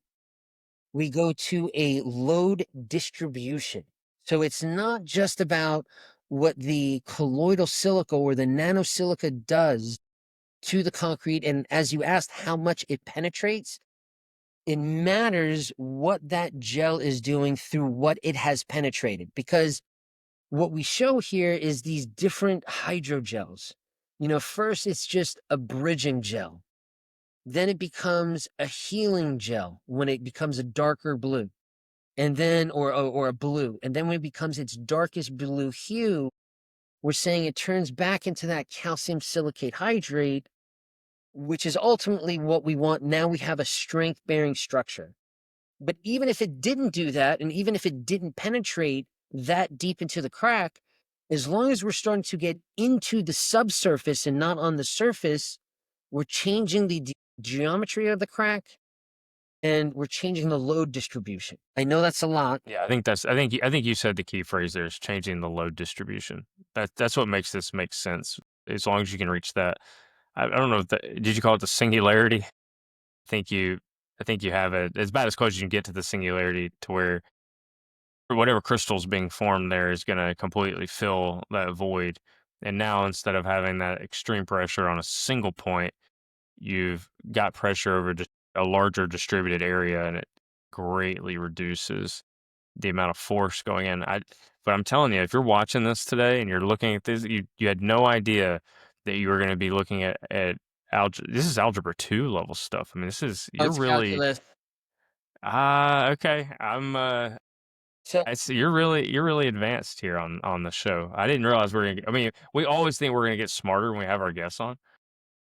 we go to a load distribution. So it's not just about what the colloidal silica or the nanosilica does to the concrete. And as you asked, how much it penetrates, it matters what that gel is doing through what it has penetrated. Because what we show here is these different hydrogels. You know, first it's just a bridging gel. Then it becomes a healing gel when it becomes a darker blue. And then, or a blue. And then when it becomes its darkest blue hue, we're saying it turns back into that calcium silicate hydrate, which is ultimately what we want. Now we have a strength bearing structure. But even if it didn't do that, and even if it didn't penetrate that deep into the crack, as long as we're starting to get into the subsurface and not on the surface, we're changing the geometry of the crack and we're changing the load distribution. I know that's a lot. Yeah, I think you said the key phrase there is changing the load distribution. That's what makes this make sense. As long as you can reach that. I don't know if did you call it the singularity? Think you I think you have it. It's about as close as you can get to the singularity to where whatever crystal's being formed there is going to completely fill that void. And now instead of having that extreme pressure on a single point, you've got pressure over a larger distributed area, and it greatly reduces the amount of force going in. But I'm telling you, if you're watching this today and you're looking at this, you had no idea that you were going to be looking at this is algebra 2 level stuff. I mean, Oh, you're it's really calculus. okay. So You're really advanced here on the show. I didn't realize I mean, we always think we're gonna get smarter when we have our guests on,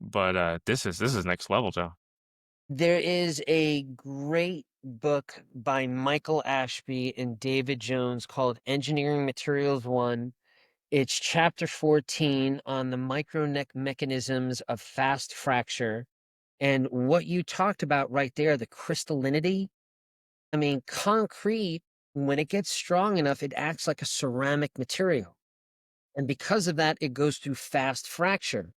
but this is next level, Joe. there is a great book by Michael Ashby and David Jones called Engineering Materials 1. It's chapter 14 on the mechanisms of fast fracture. And what you talked about right there, the crystallinity, I mean, concrete, when it gets strong enough, it acts like a ceramic material. And because of that, it goes through fast fracture.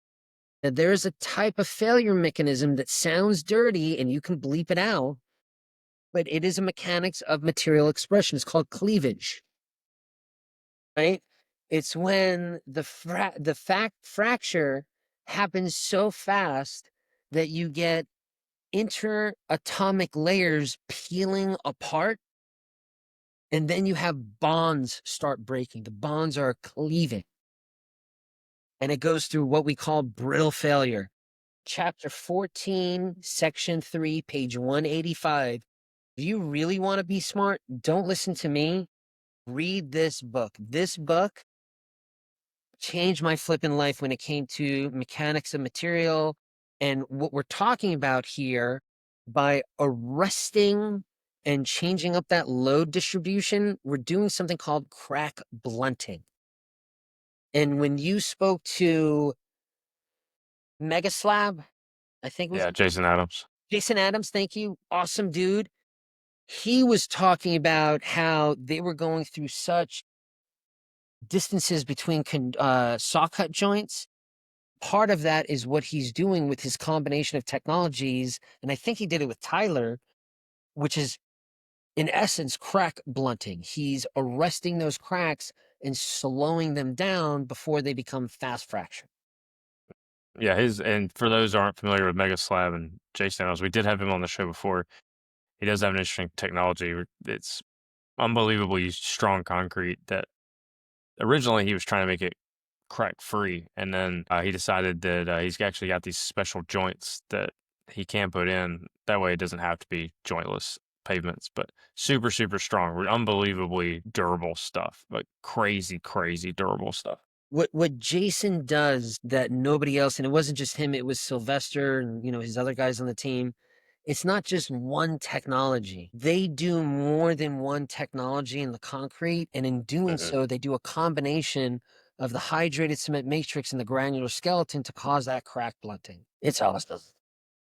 Now, there's a type of failure mechanism that sounds dirty and you can bleep it out, but it is a mechanics of material expression. It's called cleavage, right? It's when the fact fracture happens so fast that you get interatomic layers peeling apart, and then you have bonds start breaking. The bonds are cleaving, and it goes through what we call brittle failure. Chapter 14, section 3, page 185. If you really want to be smart, don't listen to me. Read this book. This book changed my flipping life when it came to mechanics of material. And what we're talking about here, by arresting and changing up that load distribution, we're doing something called crack blunting. And when you spoke to Megaslab, I think it was Yeah, Jason Adams. Jason Adams, thank you. Awesome dude. He was talking about how they were going through such distances between saw cut joints. Part of that is what he's doing with his combination of technologies. And I think he did it with Tyler, which is in essence crack blunting. He's arresting those cracks and slowing them down before they become fast fracture. Yeah, and for those who aren't familiar with Mega Slab and Jason Adams, we did have him on the show before. He does have an interesting technology. It's unbelievably strong concrete that originally he was trying to make it crack free, and then he decided that he's actually got these special joints that he can put in. That way, it doesn't have to be jointless pavements, but super, super strong, unbelievably durable stuff, like crazy, crazy durable stuff. What Jason does that nobody else, and it wasn't just him, it was Sylvester and his other guys on the team. It's not just one technology. They do more than one technology in the concrete, and in doing Mhm. so, they do a combination of the hydrated cement matrix and the granular skeleton to cause that crack blunting. It's awesome.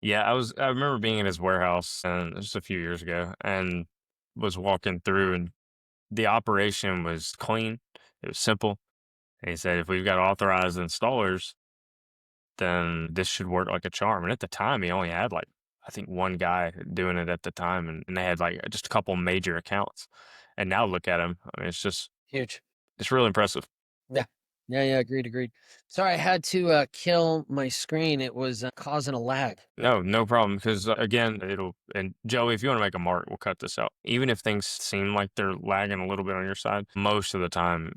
Yeah, I remember being in his warehouse and just a few years ago and was walking through and the operation was clean. It was simple. And he said, if we've got authorized installers, then this should work like a charm. And at the time, he only had like, I think one guy doing it at the time, and they had like just a couple major accounts. And now look at him. I mean, Huge. it's really impressive. Yeah. Yeah, agreed. Sorry, I had to kill my screen. It was causing a lag. No, no problem. Because again, and Joey, if you want to make a mark, we'll cut this out. Even if things seem like they're lagging a little bit on your side, most of the time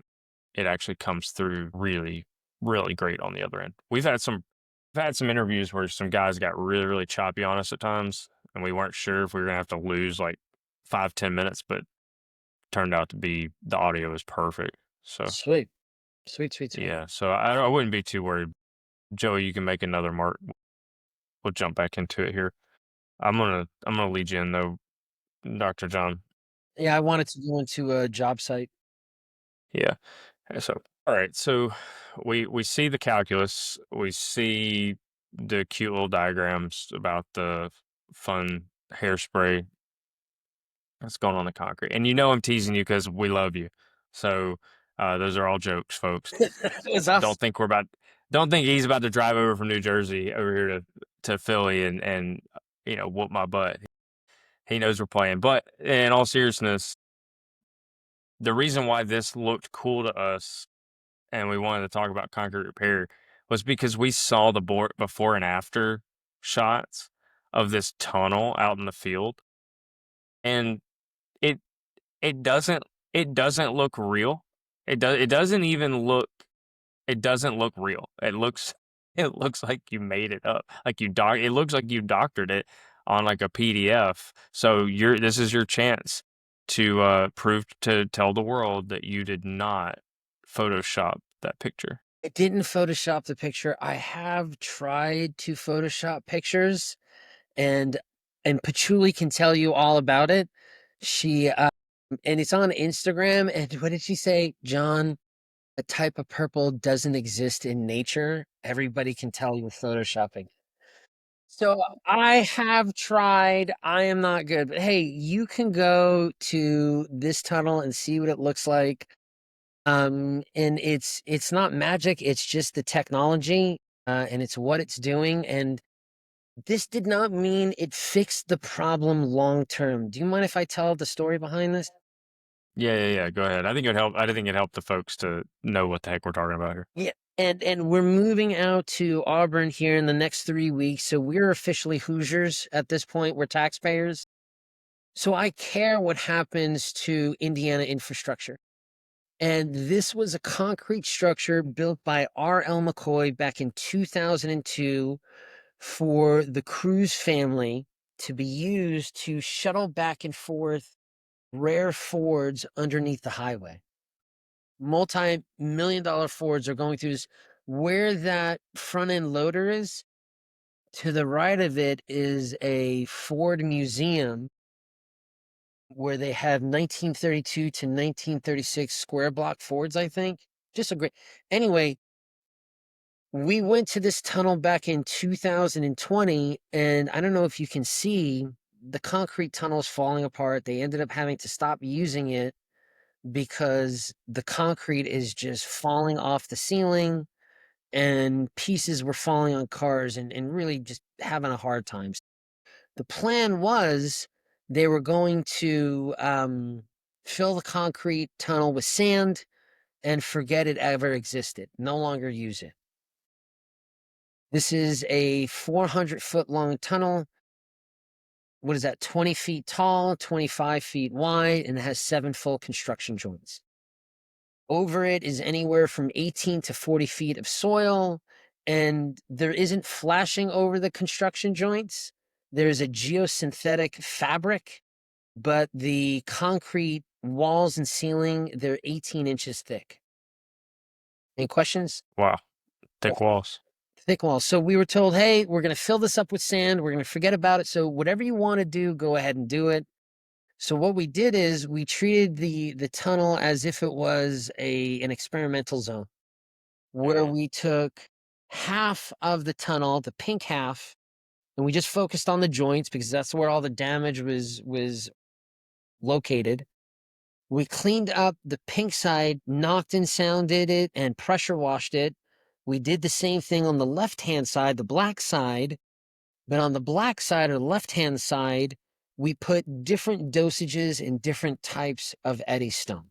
it actually comes through really, really great on the other end. We've had some interviews where some guys got really, really choppy on us at times, and we weren't sure if we were gonna have to lose like 5, 10 minutes, but turned out to be the audio was perfect. So Sweet. Sweet. yeah, so I wouldn't be too worried. Joey, you can make another mark. We'll jump back into it here. I'm gonna lead you in though, Dr. John. Yeah, I wanted to go into a job site. Yeah. So, all right. So we see the calculus. We see the cute little diagrams about the fun hairspray that's going on the concrete. And I'm teasing you because we love you. So those are all jokes, folks. It was us. Don't think he's about to drive over from New Jersey over here to Philly and whoop my butt. He knows we're playing. But in all seriousness, the reason why this looked cool to us and we wanted to talk about concrete repair was because we saw the before and after shots of this tunnel out in the field, and it it doesn't it doesn't look real. It doesn't look real. It looks like you made it up. It looks like you doctored it on like a PDF. So this is your chance to prove to tell the world that you did not Photoshop that picture. I didn't Photoshop the picture. I have tried to Photoshop pictures, and Patchouli can tell you all about it. She and it's on Instagram. And what did she say, John? A type of purple doesn't exist in nature. Everybody can tell you with photoshopping. So I have tried. I am not good, but hey, you can go to this tunnel and see what it looks like. And it's not magic, it's just the technology, and it's what it's doing. And this did not mean it fixed the problem long term. Do you mind if I tell the story behind this? Yeah. Go ahead. I think it helped. I think it helped the folks to know what the heck we're talking about here. Yeah. And we're moving out to Auburn here in the next 3 weeks. So we're officially Hoosiers at this point. We're taxpayers. So I care what happens to Indiana infrastructure. And this was a concrete structure built by R.L. McCoy back in 2002 for the Cruz family to be used to shuttle back and forth rare Fords underneath the highway. Multi-million dollar Fords are going through this. Where that front end loader is, to the right of it is a Ford museum where they have 1932 to 1936 square block Fords, I think. Just a great. Anyway, we went to this tunnel back in 2020, and I don't know if you can see the concrete tunnels falling apart. They ended up having to stop using it because the concrete is just falling off the ceiling and pieces were falling on cars and really just having a hard time. The plan was they were going to fill the concrete tunnel with sand and forget it ever existed, no longer use it. This is a 400-foot long tunnel. What is that? 20 feet tall, 25 feet wide, and it has 7 full construction joints. Over it is anywhere from 18 to 40 feet of soil, and there isn't flashing over the construction joints. There's a geosynthetic fabric, but the concrete walls and ceiling, they're 18 inches thick. Any questions? Wow, thick walls. Thick walls. So we were told, hey, we're going to fill this up with sand. We're going to forget about it. So whatever you want to do, go ahead and do it. So what we did is we treated the tunnel as if it was an experimental zone where we took half of the tunnel, the pink half, and we just focused on the joints because that's where all the damage was located. We cleaned up the pink side, knocked and sounded it, and pressure washed it. We did the same thing on the left-hand side, the black side, but on the black side or the left-hand side, we put different dosages in different types of Eddystone.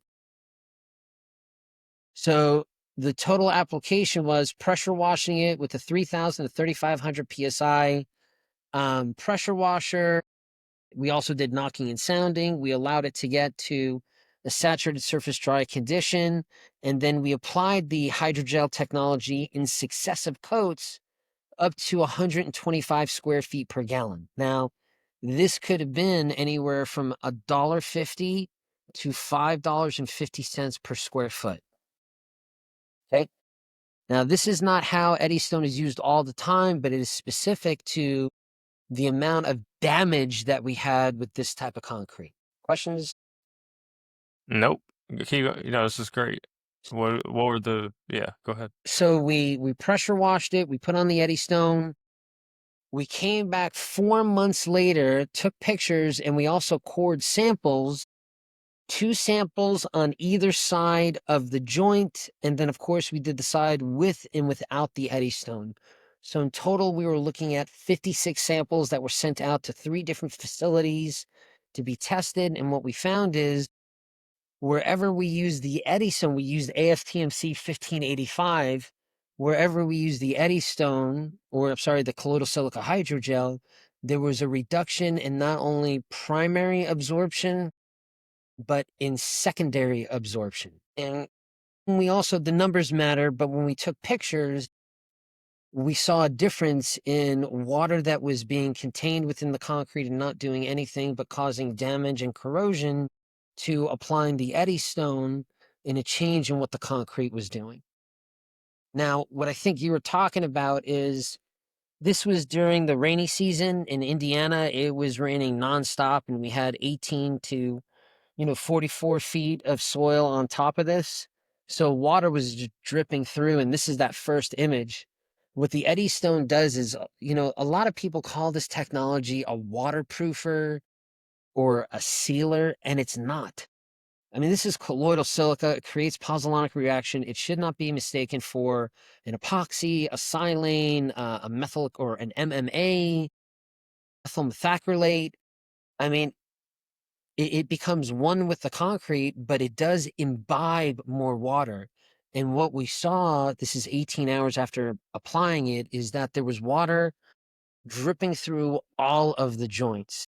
So the total application was pressure washing it with a 3,000 to 3,500 PSI pressure washer. We also did knocking and sounding. We allowed it to get to a saturated surface dry condition. And then we applied the hydrogel technology in successive coats up to 125 square feet per gallon. Now, this could have been anywhere from $1.50 to $5.50 per square foot. Okay. Now, this is not how Eddystone is used all the time, but it is specific to the amount of damage that we had with this type of concrete. Questions? Nope. This is great. What were the? Yeah, go ahead. So we pressure washed it. We put on the Eddystone. We came back 4 months later, took pictures, and we also cored samples, 2 samples on either side of the joint. And then, of course, we did the side with and without the Eddystone. So in total, we were looking at 56 samples that were sent out to 3 different facilities to be tested. And what we found is wherever we used the Eddystone, we used AFTMC 1585. Wherever we used the Eddystone, or I'm sorry, the colloidal silica hydrogel, there was a reduction in not only primary absorption, but in secondary absorption. And we also, the numbers matter, but when we took pictures, we saw a difference in water that was being contained within the concrete and not doing anything but causing damage and corrosion to applying the Eddystone in a change in what the concrete was doing. Now, what I think you were talking about is this was during the rainy season in Indiana. It was raining nonstop, and we had 18 to 44 feet of soil on top of this. So water was just dripping through, and this is that first image. What the Eddystone does is, a lot of people call this technology a waterproofer or a sealer, and it's not. I mean, this is colloidal silica. It creates pozzolanic reaction. It should not be mistaken for an epoxy, a silane, a methyl or an MMA, methyl methacrylate. I mean, it becomes one with the concrete, but it does imbibe more water. And what we saw, this is 18 hours after applying it, is that there was water dripping through all of the joints.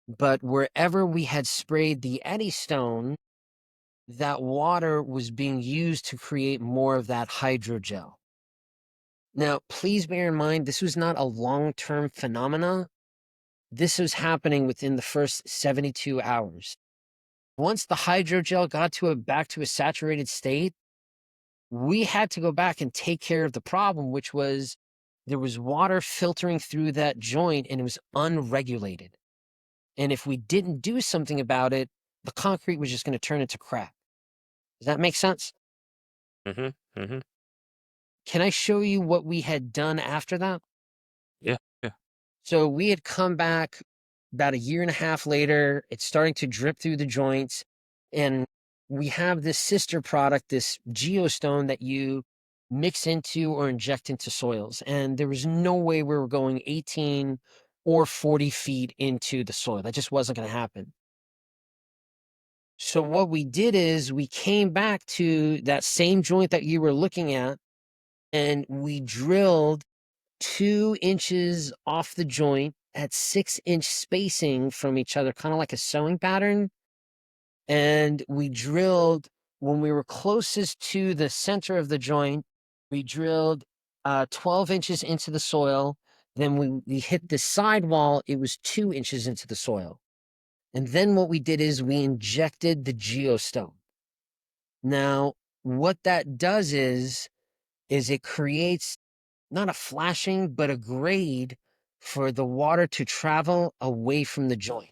But wherever we had sprayed the Eddystone, that water was being used to create more of that hydrogel. Now, please bear in mind, this was not a long-term phenomena. This was happening within the first 72 hours. Once the hydrogel got back to a saturated state, we had to go back and take care of the problem, which was there was water filtering through that joint and it was unregulated. And if we didn't do something about it, the concrete was just going to turn into crap. Does that make sense? Mm-hmm. Mm-hmm. Can I show you what we had done after that? Yeah. Yeah. So we had come back about a year and a half later. It's starting to drip through the joints. And we have this sister product, this geostone that you mix into or inject into soils. And there was no way we were going 18 or 40 feet into the soil. That just wasn't going to happen. So what we did is we came back to that same joint that you were looking at, and we drilled 2 inches off the joint at 6-inch spacing from each other, kind of like a sewing pattern. And we drilled when we were closest to the center of the joint, we drilled 12 inches into the soil. Then we hit the sidewall, it was 2 inches into the soil. And then what we did is we injected the geostone. Now, what that does is it creates not a flashing, but a grade for the water to travel away from the joint.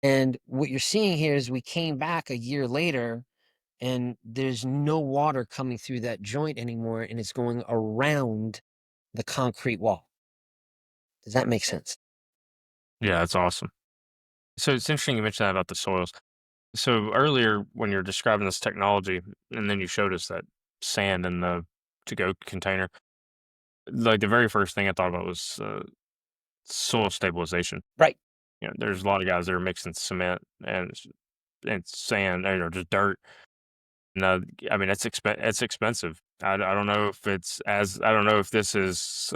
And what you're seeing here is we came back a year later and there's no water coming through that joint anymore and it's going around the concrete wall. Does that make sense? Yeah, that's awesome. So it's interesting you mentioned that about the soils. So earlier when you're describing this technology, and then you showed us that sand in the to-go container, like the very first thing I thought about was soil stabilization. Right. There's a lot of guys that are mixing cement and sand or just dirt. No, I mean it's expensive. I don't know if I don't know if this is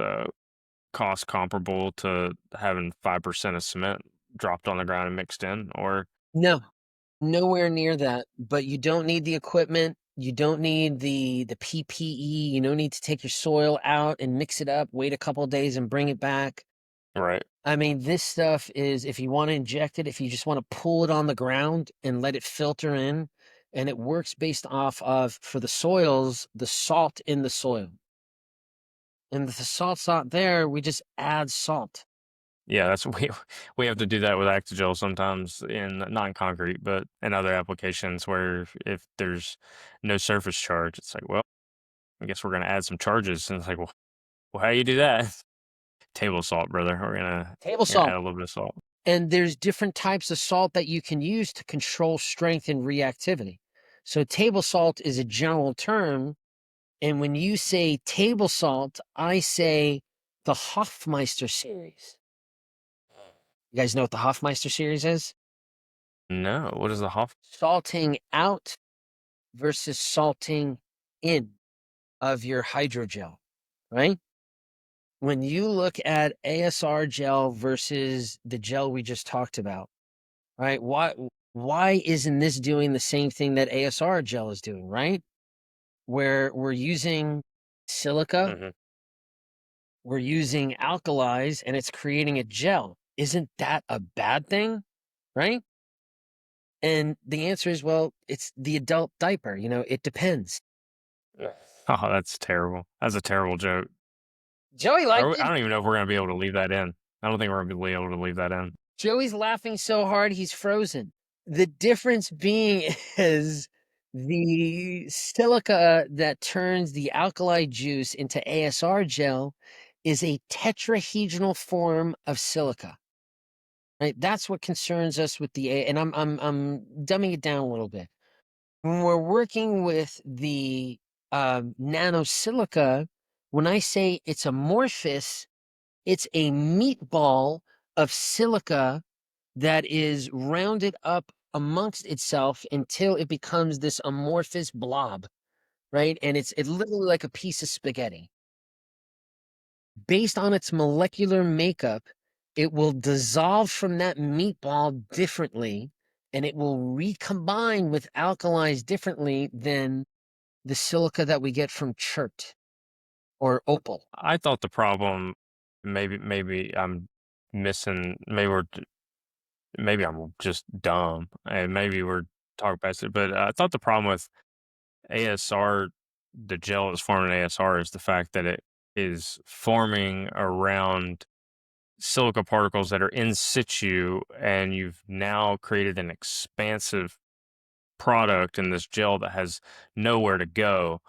cost comparable to having 5% of cement dropped on the ground and mixed in, or No, nowhere near that. But you don't need the equipment. You don't need the PPE. You don't need to take your soil out and mix it up, wait a couple of days and bring it back. right. I mean, this stuff is, if you want to inject it, if you just want to pull it on the ground and let it filter in, and it works based off of, for the soils, the salt in the soil. And if the salt's not there, we just add salt. Yeah, that's we have to do that with Actigel sometimes in non-concrete, but in other applications where if there's no surface charge, it's like, well, I guess we're gonna add some charges, and it's like, well, how you do that? Table salt, brother. Table We're gonna add salt. a little bit of salt. And there's different types of salt that you can use to control strength and reactivity. So table salt is a general term. And when you say table salt, I say the Hofmeister series. You guys know what the Hofmeister series is? No, what is the Hoff? Salting out versus salting in of your hydrogel, right? When you look at ASR gel versus the gel we just talked about, right? Why isn't this doing the same thing that ASR gel is doing, right? Where we're using silica, Mhm. we're using alkalis, and it's creating a gel. Isn't that a bad thing? Right? And the answer is, well, it's the adult diaper, it depends. Oh, that's terrible. That's a terrible joke. Joey liked I it. don't even know if we're gonna be able to leave that in. I don't think we're gonna be able to leave that in. Joey's laughing so hard he's frozen. The difference being is The silica that turns the alkali juice into ASR gel is a tetrahedral form of silica. Right? That's what concerns us with and I'm dumbing it down a little bit. When we're working with the nanosilica, when I say it's amorphous, it's a meatball of silica that is rounded up amongst itself until it becomes this amorphous blob, right? And it's literally like a piece of spaghetti. Based on its molecular makeup, it will dissolve from that meatball differently, and it will recombine with alkalis differently than the silica that we get from chert or opal. I thought the problem, maybe I'm missing, maybe I'm just dumb, and maybe we're talking past it. But I thought the problem with ASR, the gel that's forming ASR, is the fact that it is forming around silica particles that are in situ, and you've now created an expansive product in this gel that has nowhere to go.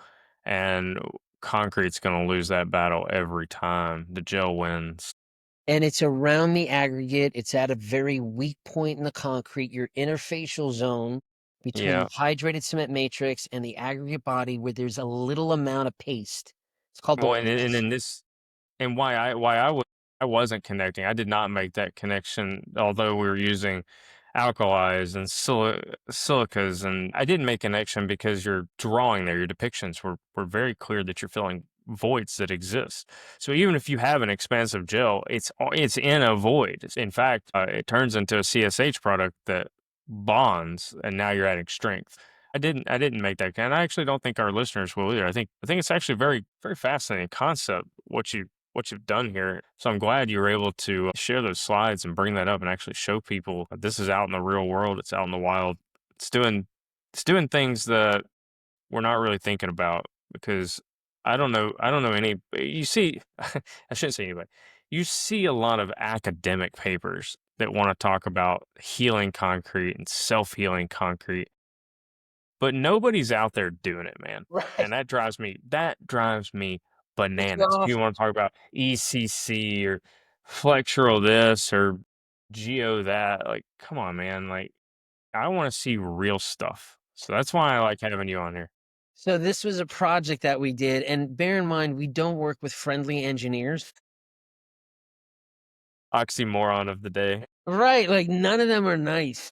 And concrete's going to lose that battle every time. The gel wins. And it's around the aggregate. It's at a very weak point in the concrete, your interfacial zone between Yeah. the hydrated cement matrix and the aggregate body where there's a little amount of paste. It's called the Well, and in this, and I wasn't connecting. I did not make that connection, although we were using alkalis and silicas, and I didn't make connection because your drawing there, your depictions were very clear that you're filling voids that exist. So even if you have an expansive gel, it's in a void. In fact, it turns into a CSH product that bonds, and now you're adding strength. I didn't make that, and I actually don't think our listeners will either. I think it's actually very very fascinating concept what you've done here. So I'm glad you were able to share those slides and bring that up and actually show people that this is out in the real world. It's out in the wild. It's doing it's doing things that we're not really thinking about because I don't know any. You see, I shouldn't say anybody. You see a lot of academic papers that want to talk about healing concrete and self healing concrete, but nobody's out there doing it, man. Right. And that drives me It's not bananas. off. People want to talk about ECC or flexural this or geo that. Like, come on, man. Like, I want to see real stuff. So that's why I like having you on here. So this was a project that we did, and bear in mind, we don't work with friendly engineers. Oxymoron of the day. Right, like none of them are nice.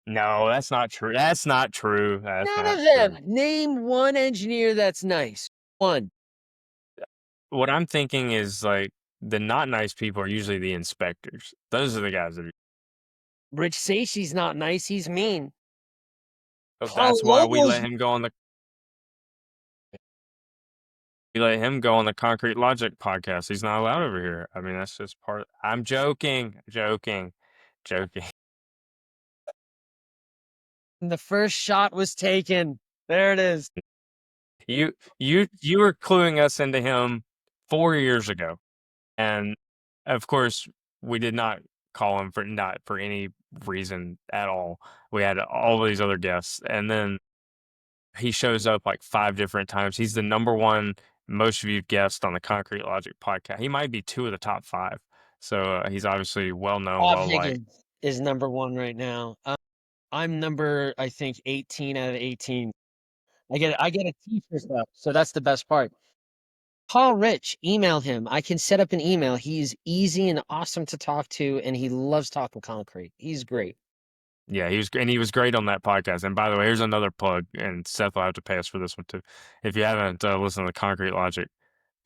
No, that's not true. That's not true. That's None not of true. them. Name one engineer that's nice. One. What I'm thinking is like the not nice people are usually the inspectors. Those are the guys that are. Rich Sachy's not nice. He's mean. So Paul that's why Lobel's we let him go on the Concrete Logic podcast. He's not allowed over here. I mean, that's just part. I'm joking. the first shot was taken. There it is. You were cluing us into him 4 years ago, and of course we did not call him for not for any reason at all. We had all these other guests, and then he shows up like 5 different times. He's the number one most viewed guest on the Concrete Logic podcast. He might be two of the top five. So he's obviously well known, Bob well liked. Higgins is number one right now. I'm number, I think, 18 out of 18. I get a t-shirt stuff, so that's the best part. Call Rich, email him. I can set up an email. He's easy and awesome to talk to, and he loves talking concrete. He's great. Yeah, he was great on that podcast. And by the way, here's another plug, and Seth will have to pay us for this one too. If you haven't listened to the Concrete Logic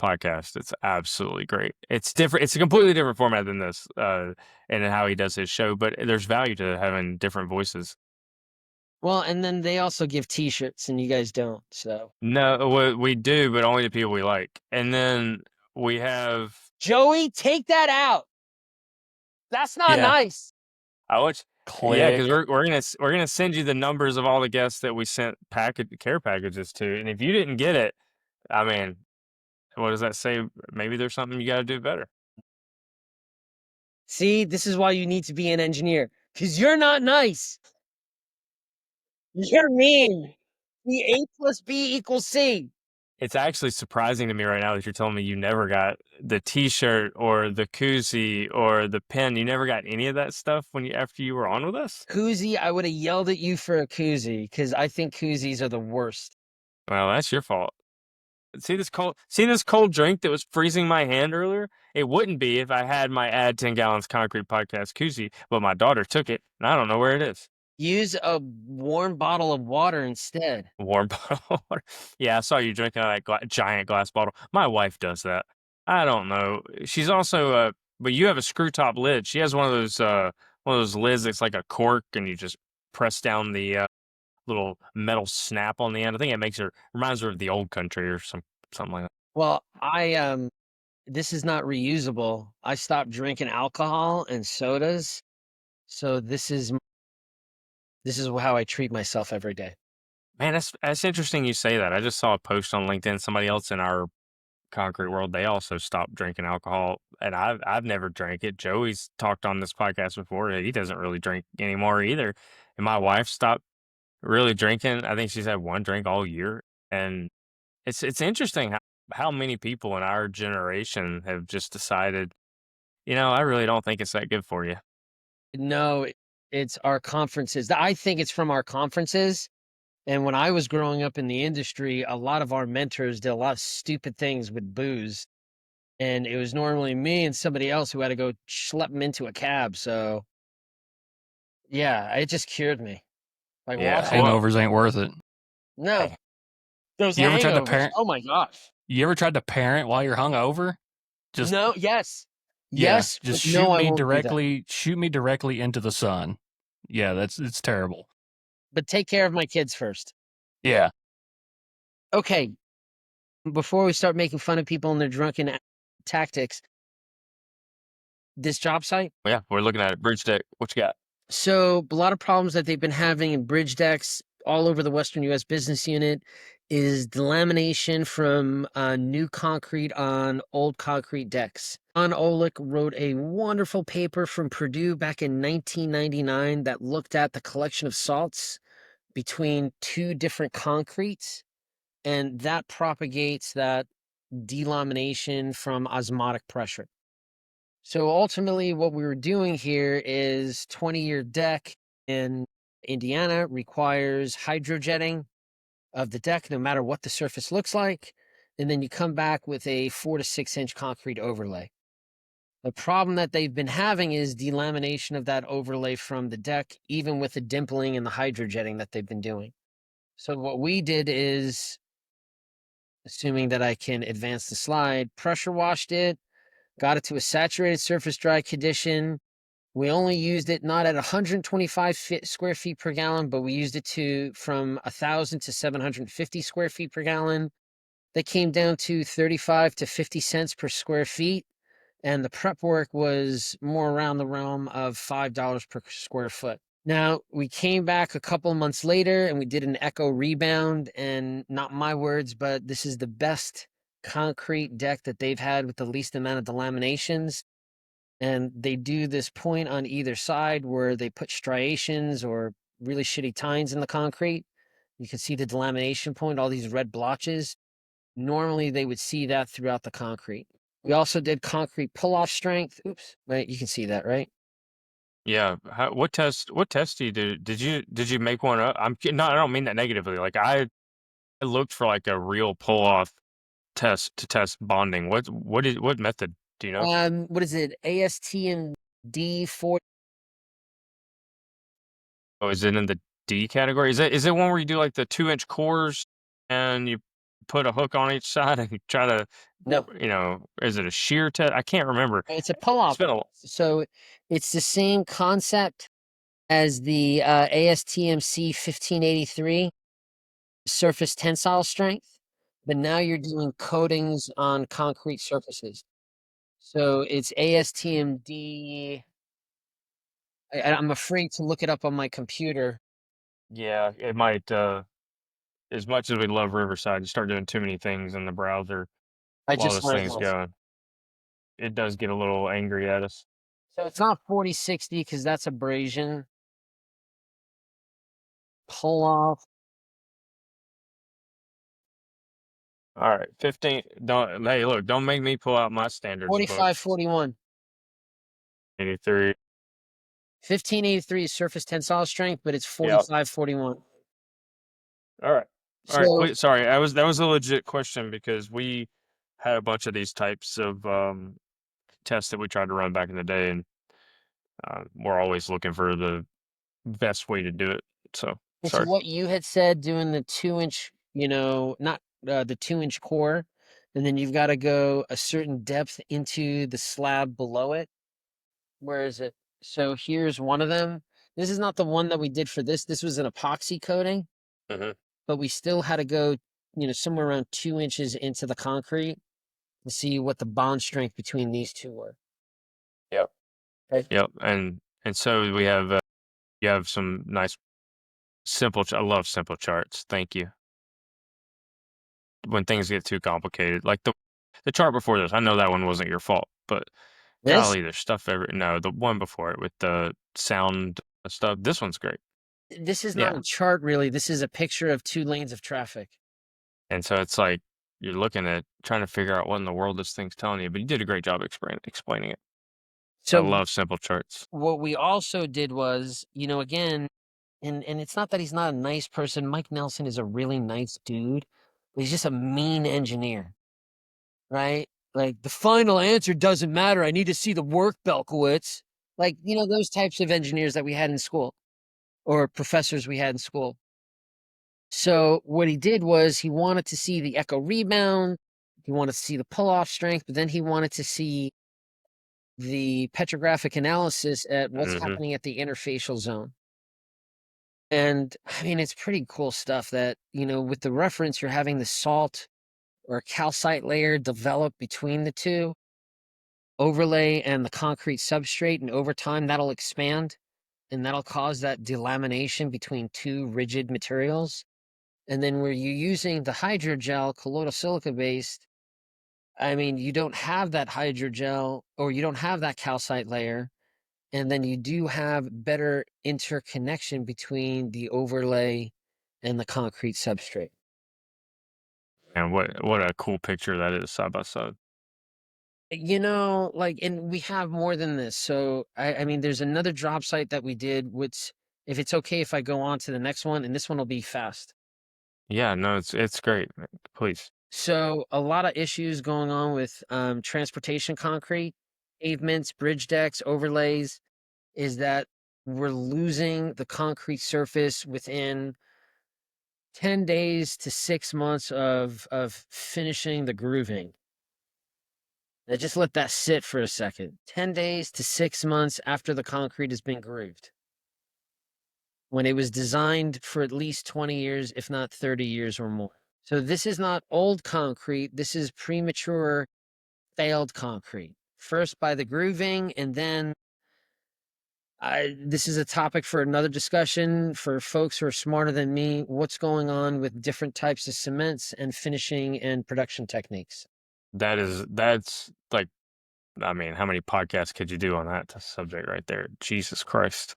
podcast, it's absolutely great. It's different. It's a completely different format than this, and how he does his show. But there's value to having different voices. Well, and then they also give t-shirts, and you guys don't. So No, we do, but only the people we like. And then we have Joey, take that out. That's not Yeah. nice. I watch. Yeah, because Click. we're gonna send you the numbers of all the guests that we sent care packages to, and if you didn't get it, I mean, what does that say? Maybe there's something you got to do better. See, this is why you need to be an engineer, because you're not nice. You're mean. The A plus B equals C. It's actually surprising to me right now that you're telling me you never got the T-shirt or the koozie or the pen. You never got any of that stuff after you were on with us? Koozie, I would have yelled at you for a koozie because I think koozies are the worst. Well, that's your fault. See this cold drink that was freezing my hand earlier? It wouldn't be if I had my Add 10 Gallons Concrete Podcast koozie, but my daughter took it, and I don't know where it is. Use a warm bottle of water instead. Warm bottle of water. Yeah, I saw you drinking out of that giant glass bottle. My wife does that. I don't know. She's also but you have a screw top lid. She has one of those lids that's like a cork, and you just press down the little metal snap on the end. I think it reminds her of the old country or something like that. Well, this is not reusable. I stopped drinking alcohol and sodas, so this is how I treat myself every day. Man, that's interesting you say that. I just saw a post on LinkedIn. Somebody else in our concrete world, they also stopped drinking alcohol, and I've never drank it. Joey's talked on this podcast before. He doesn't really drink anymore either. And my wife stopped really drinking. I think she's had one drink all year, and it's interesting how many people in our generation have just decided, I really don't think it's that good for you. No, it's our conferences. I think it's from our conferences. And when I was growing up in the industry, a lot of our mentors did a lot of stupid things with booze. And it was normally me and somebody else who had to go schlep them into a cab. So yeah, it just cured me. Like Yeah. watching, Well, Hangovers ain't worth it. no, those You ever tried to hangovers. parent? Oh my gosh. You ever tried to parent while you're hungover? Just No, yes. yeah, Yes, just but no, I won't do that. shoot me directly into the sun. Yeah, it's terrible. But take care of my kids first. Yeah. Okay, before we start making fun of people and their drunken tactics, this job site. yeah, we're looking at it. Bridge deck. What you got? So a lot of problems that they've been having in bridge decks all over the Western U.S. business unit is delamination from new concrete on old concrete decks. John Olick wrote a wonderful paper from Purdue back in 1999 that looked at the collection of salts between two different concretes, and that propagates that delamination from osmotic pressure. So ultimately, what we were doing here is 20-year deck in Indiana requires hydrojetting of the deck, no matter what the surface looks like. And then you come back with a 4 to 6 inch concrete overlay. The problem that they've been having is delamination of that overlay from the deck, even with the dimpling and the hydrojetting that they've been doing. So what we did is, assuming that I can advance the slide, pressure washed it, got it to a saturated surface dry condition. We only used it not at 125 square feet per gallon, but we used it to from 1,000 to 750 square feet per gallon. That came down to 35 to 50 cents per square feet. And the prep work was more around the realm of $5 per square foot. Now, we came back a couple of months later and we did an echo rebound. And not my words, but this is the best concrete deck that they've had with the least amount of delaminations. And they do this point on either side where they put striations or really shitty tines in the concrete. You can see the delamination point, all these red blotches. Normally, they would see that throughout the concrete. We also did concrete pull-off strength. Oops, right? You can see that, right? Yeah. What test do you do? Did you make one up? No, I don't mean that negatively. Like I looked for like a real pull off test to test bonding. What method do you know? What is it? ASTM D4. Oh, is it in the D category? Is it one where you do like the 2-inch cores and you put a hook on each side and you try to, No, is it a shear test? I can't remember. it's a It's pull-off. been a So it's the same concept as the ASTM 1583 surface tensile strength, but now you're doing coatings on concrete surfaces. So it's ASTMD. I'm afraid to look it up on my computer. yeah, it might as much as we love Riverside, you start doing too many things in the browser I while just this learned thing's this. going. It does get a little angry at us. So it's not 4060 because that's abrasion. Pull off. All right, 15. Don't hey, look, don't make me pull out my standards book. 4541. 83. 1583 is surface tensile strength, but it's Yep. 4541. All right. All right. So Please, sorry, that was a legit question because we had a bunch of these types of tests that we tried to run back in the day, and we're always looking for the best way to do it. So it's sorry. what you had said doing the 2 inch, not the 2 inch core, and then you've got to go a certain depth into the slab below it. Where is it? So here's one of them. This is not the one that we did for this. This was an epoxy coating, Hmm. but we still had to go, somewhere around 2 inches into the concrete to see what the bond strength between these two were. Yep. Okay. Yep. And so we have you have some nice simple. I love simple charts. Thank you. When things get too complicated, like the chart before this, I know that one wasn't your fault, but This golly, there's stuff every no, the one before it with the sound stuff. This one's great. this is not Yeah. a chart really. This is a picture of 2 lanes of traffic. And so it's like you're looking at trying to figure out what in the world this thing's telling you, but you did a great job explaining it. I So love simple charts. what we also did was, again, and it's not that he's not a nice person. Mike Nelson is a really nice dude, but he's just a mean engineer, right? Like the final answer doesn't matter. I need to see the work, Belkowitz. Like, those types of engineers that we had in school or professors we had in school. So what he did was he wanted to see the echo rebound, he wanted to see the pull off strength, but then he wanted to see the petrographic analysis at what's Hmm. happening at the interfacial zone. And I mean, it's pretty cool stuff that, with the reference, you're having the salt or calcite layer develop between the two overlay and the concrete substrate. And over time, that'll expand and that'll cause that delamination between two rigid materials. And then where you're using the hydrogel, colloidal silica based, I mean, you don't have that hydrogel or you don't have that calcite layer. And then you do have better interconnection between the overlay and the concrete substrate. And what a cool picture that is side by side. And we have more than this. So, I mean, there's another job site that we did, which, if it's okay if I go on to the next one, and this one will be fast. Yeah, no, it's great. Please. So, a lot of issues going on with transportation concrete, pavements, bridge decks, overlays, is that we're losing the concrete surface within 10 days to 6 months of finishing the grooving. Now just let that sit for a second. 10 days to 6 months after the concrete has been grooved. When it was designed for at least 20 years, if not 30 years or more. So this is not old concrete. This is premature, failed concrete. First by the grooving, and then this is a topic for another discussion for folks who are smarter than me. What's going on with different types of cements and finishing and production techniques? That's like, I mean, how many podcasts could you do on that subject right there? Jesus Christ.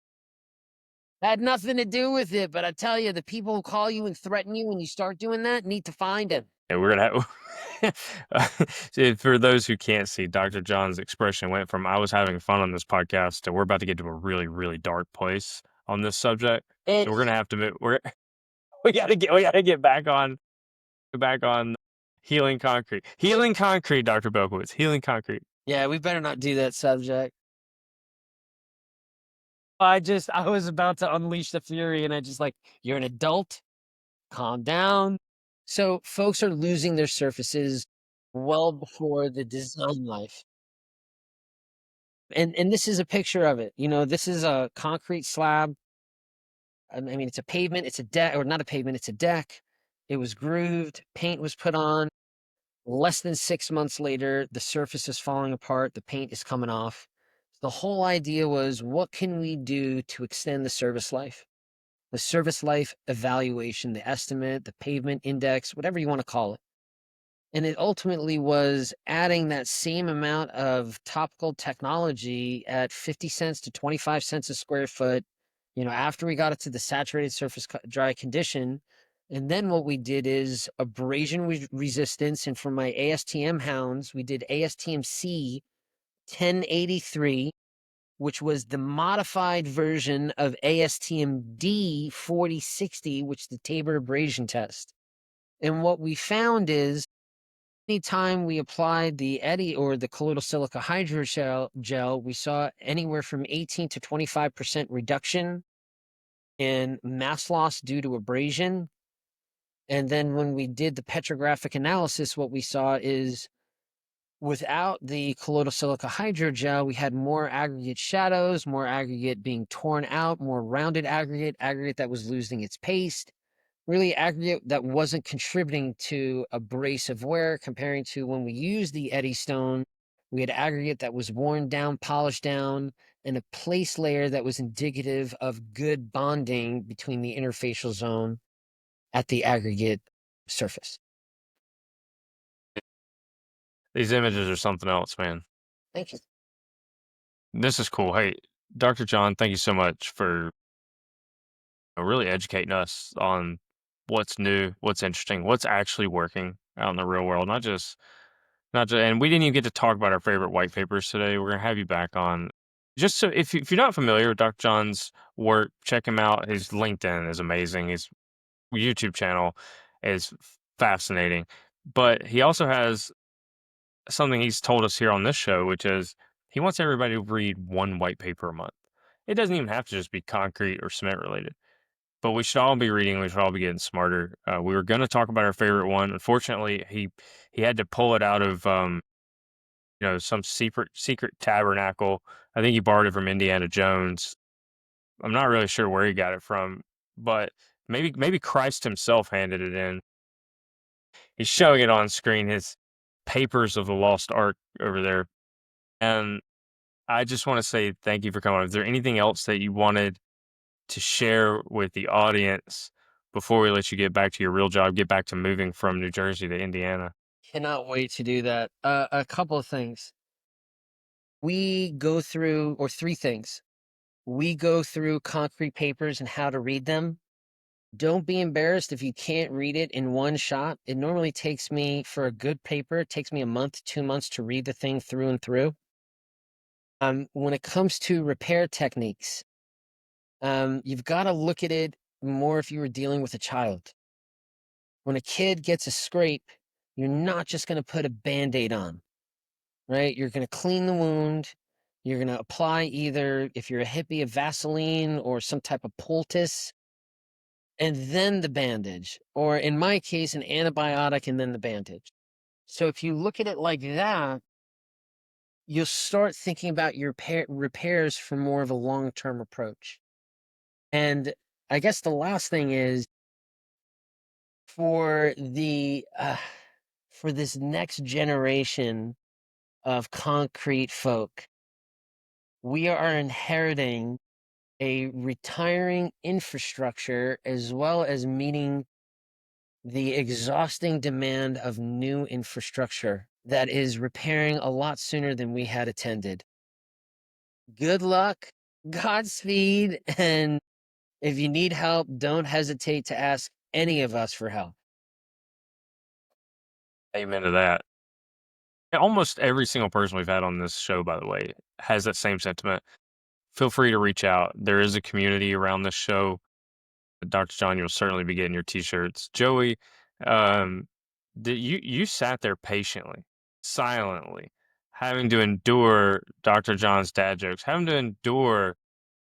Had nothing to do with it, but I tell you, the people who call you and threaten you when you start doing that need to find him. And we're gonna see, for those who can't see, Dr. John's expression went from "I was having fun on this podcast" to "We're about to get to a really, really dark place on this subject." So we're It's gonna have to we gotta get back on healing concrete, Dr. Belkowitz, healing concrete. Yeah, we better not do that subject. I was about to unleash the fury, and I just like, you're an adult, calm down. So folks are losing their surfaces well before the design life. And this is a picture of it. This is a concrete slab. I mean, it's a pavement, it's a deck, or not a pavement, it's a deck. It was grooved, paint was put on. Less than 6 months later, the surface is falling apart, the paint is coming off. The whole idea was, what can we do to extend the service life? The service life evaluation, the estimate, the pavement index, whatever you want to call it. And it ultimately was adding that same amount of topical technology at 50 cents to 25 cents a square foot. After we got it to the saturated surface dry condition, And then what we did is abrasion resistance. And for my ASTM hounds, we did ASTM C 1083, which was the modified version of ASTM D 4060, which is the Tabor abrasion test. And what we found is anytime we applied the eddy or the colloidal silica hydrogel, we saw anywhere from 18 to 25% reduction in mass loss due to abrasion. And then when we did the petrographic analysis, what we saw is without the colloidal silica hydrogel, we had more aggregate shadows, more aggregate being torn out, more rounded aggregate that was losing its paste, really aggregate that wasn't contributing to abrasive wear comparing to when we used the Eddystone. We had aggregate that was worn down, polished down, and a place layer that was indicative of good bonding between the interfacial zone at the aggregate surface. These images are something else, man. Thank you. This is cool. Hey, Dr. John, thank you so much for really educating us on what's new, what's interesting, what's actually working out in the real world. Not just, and we didn't even get to talk about our favorite white papers today. We're gonna have you back on. Just so if you're not familiar with Dr. John's work, check him out. His LinkedIn is amazing. His YouTube channel is fascinating. But he also has something he's told us here on this show, which is he wants everybody to read one white paper a month. It doesn't even have to just be concrete or cement related, but we should all be reading. We should all be getting smarter. We were going to talk about our favorite one. Unfortunately, he had to pull it out of some secret tabernacle. I think he borrowed it from Indiana Jones. I'm not really sure where he got it from, but maybe Christ himself handed it in. He's showing it on screen. His Papers of the Lost Ark over there, and I just want to say thank you for coming on. Is there anything else that you wanted to share with the audience before we let you get back to your real job, get back to moving from New Jersey to Indiana? Cannot wait to do that. A couple of things. We go through, or three things. We go through concrete papers and how to read them. Don't be embarrassed if you can't read it in one shot. It normally takes me, for a good paper, it takes me a month, 2 months to read the thing through and through. When it comes to repair techniques, you've got to look at it more if you were dealing with a child. When a kid gets a scrape, you're not just going to put a Band-Aid on, right? You're going to clean the wound. You're going to apply either, if you're a hippie, a Vaseline or some type of poultice, and then the bandage, or in my case, an antibiotic and then the bandage. So if you look at it like that, you'll start thinking about your repairs from more of a long-term approach. And I guess the last thing is for for this next generation of concrete folk, we are inheriting a retiring infrastructure as well as meeting the exhausting demand of new infrastructure that is repairing a lot sooner than we had attended. Good luck, Godspeed, and if you need help, don't hesitate to ask any of us for help. Amen to that. Almost every single person we've had on this show, by the way, has that same sentiment. Feel free to reach out. There is a community around this show. Dr. John, you'll certainly be getting your t-shirts. Joey, um, you sat there patiently, silently, having to endure Dr. John's dad jokes, having to endure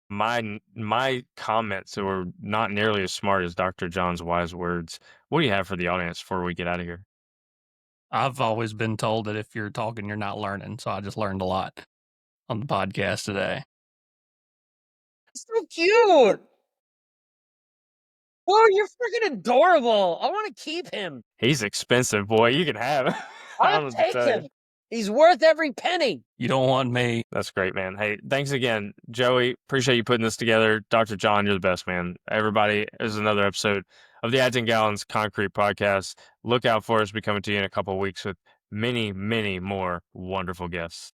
my comments that were not nearly as smart as Dr. John's wise words. What do you have for the audience before we get out of here? I've always been told that if you're talking, you're not learning. So I just learned a lot on the podcast today. So cute. Whoa, you're freaking adorable. I want to keep him. He's expensive, boy. You can have him. I don't I'll know what to take tell you. him. He's worth every penny. You don't want me. That's great, man. Hey, thanks again, Joey. Appreciate you putting this together. Dr. John, you're the best, man. Everybody, this is another episode of the Ads and Gallons Concrete Podcast. Look out for us. Be coming to you in a couple of weeks with many, many more wonderful guests.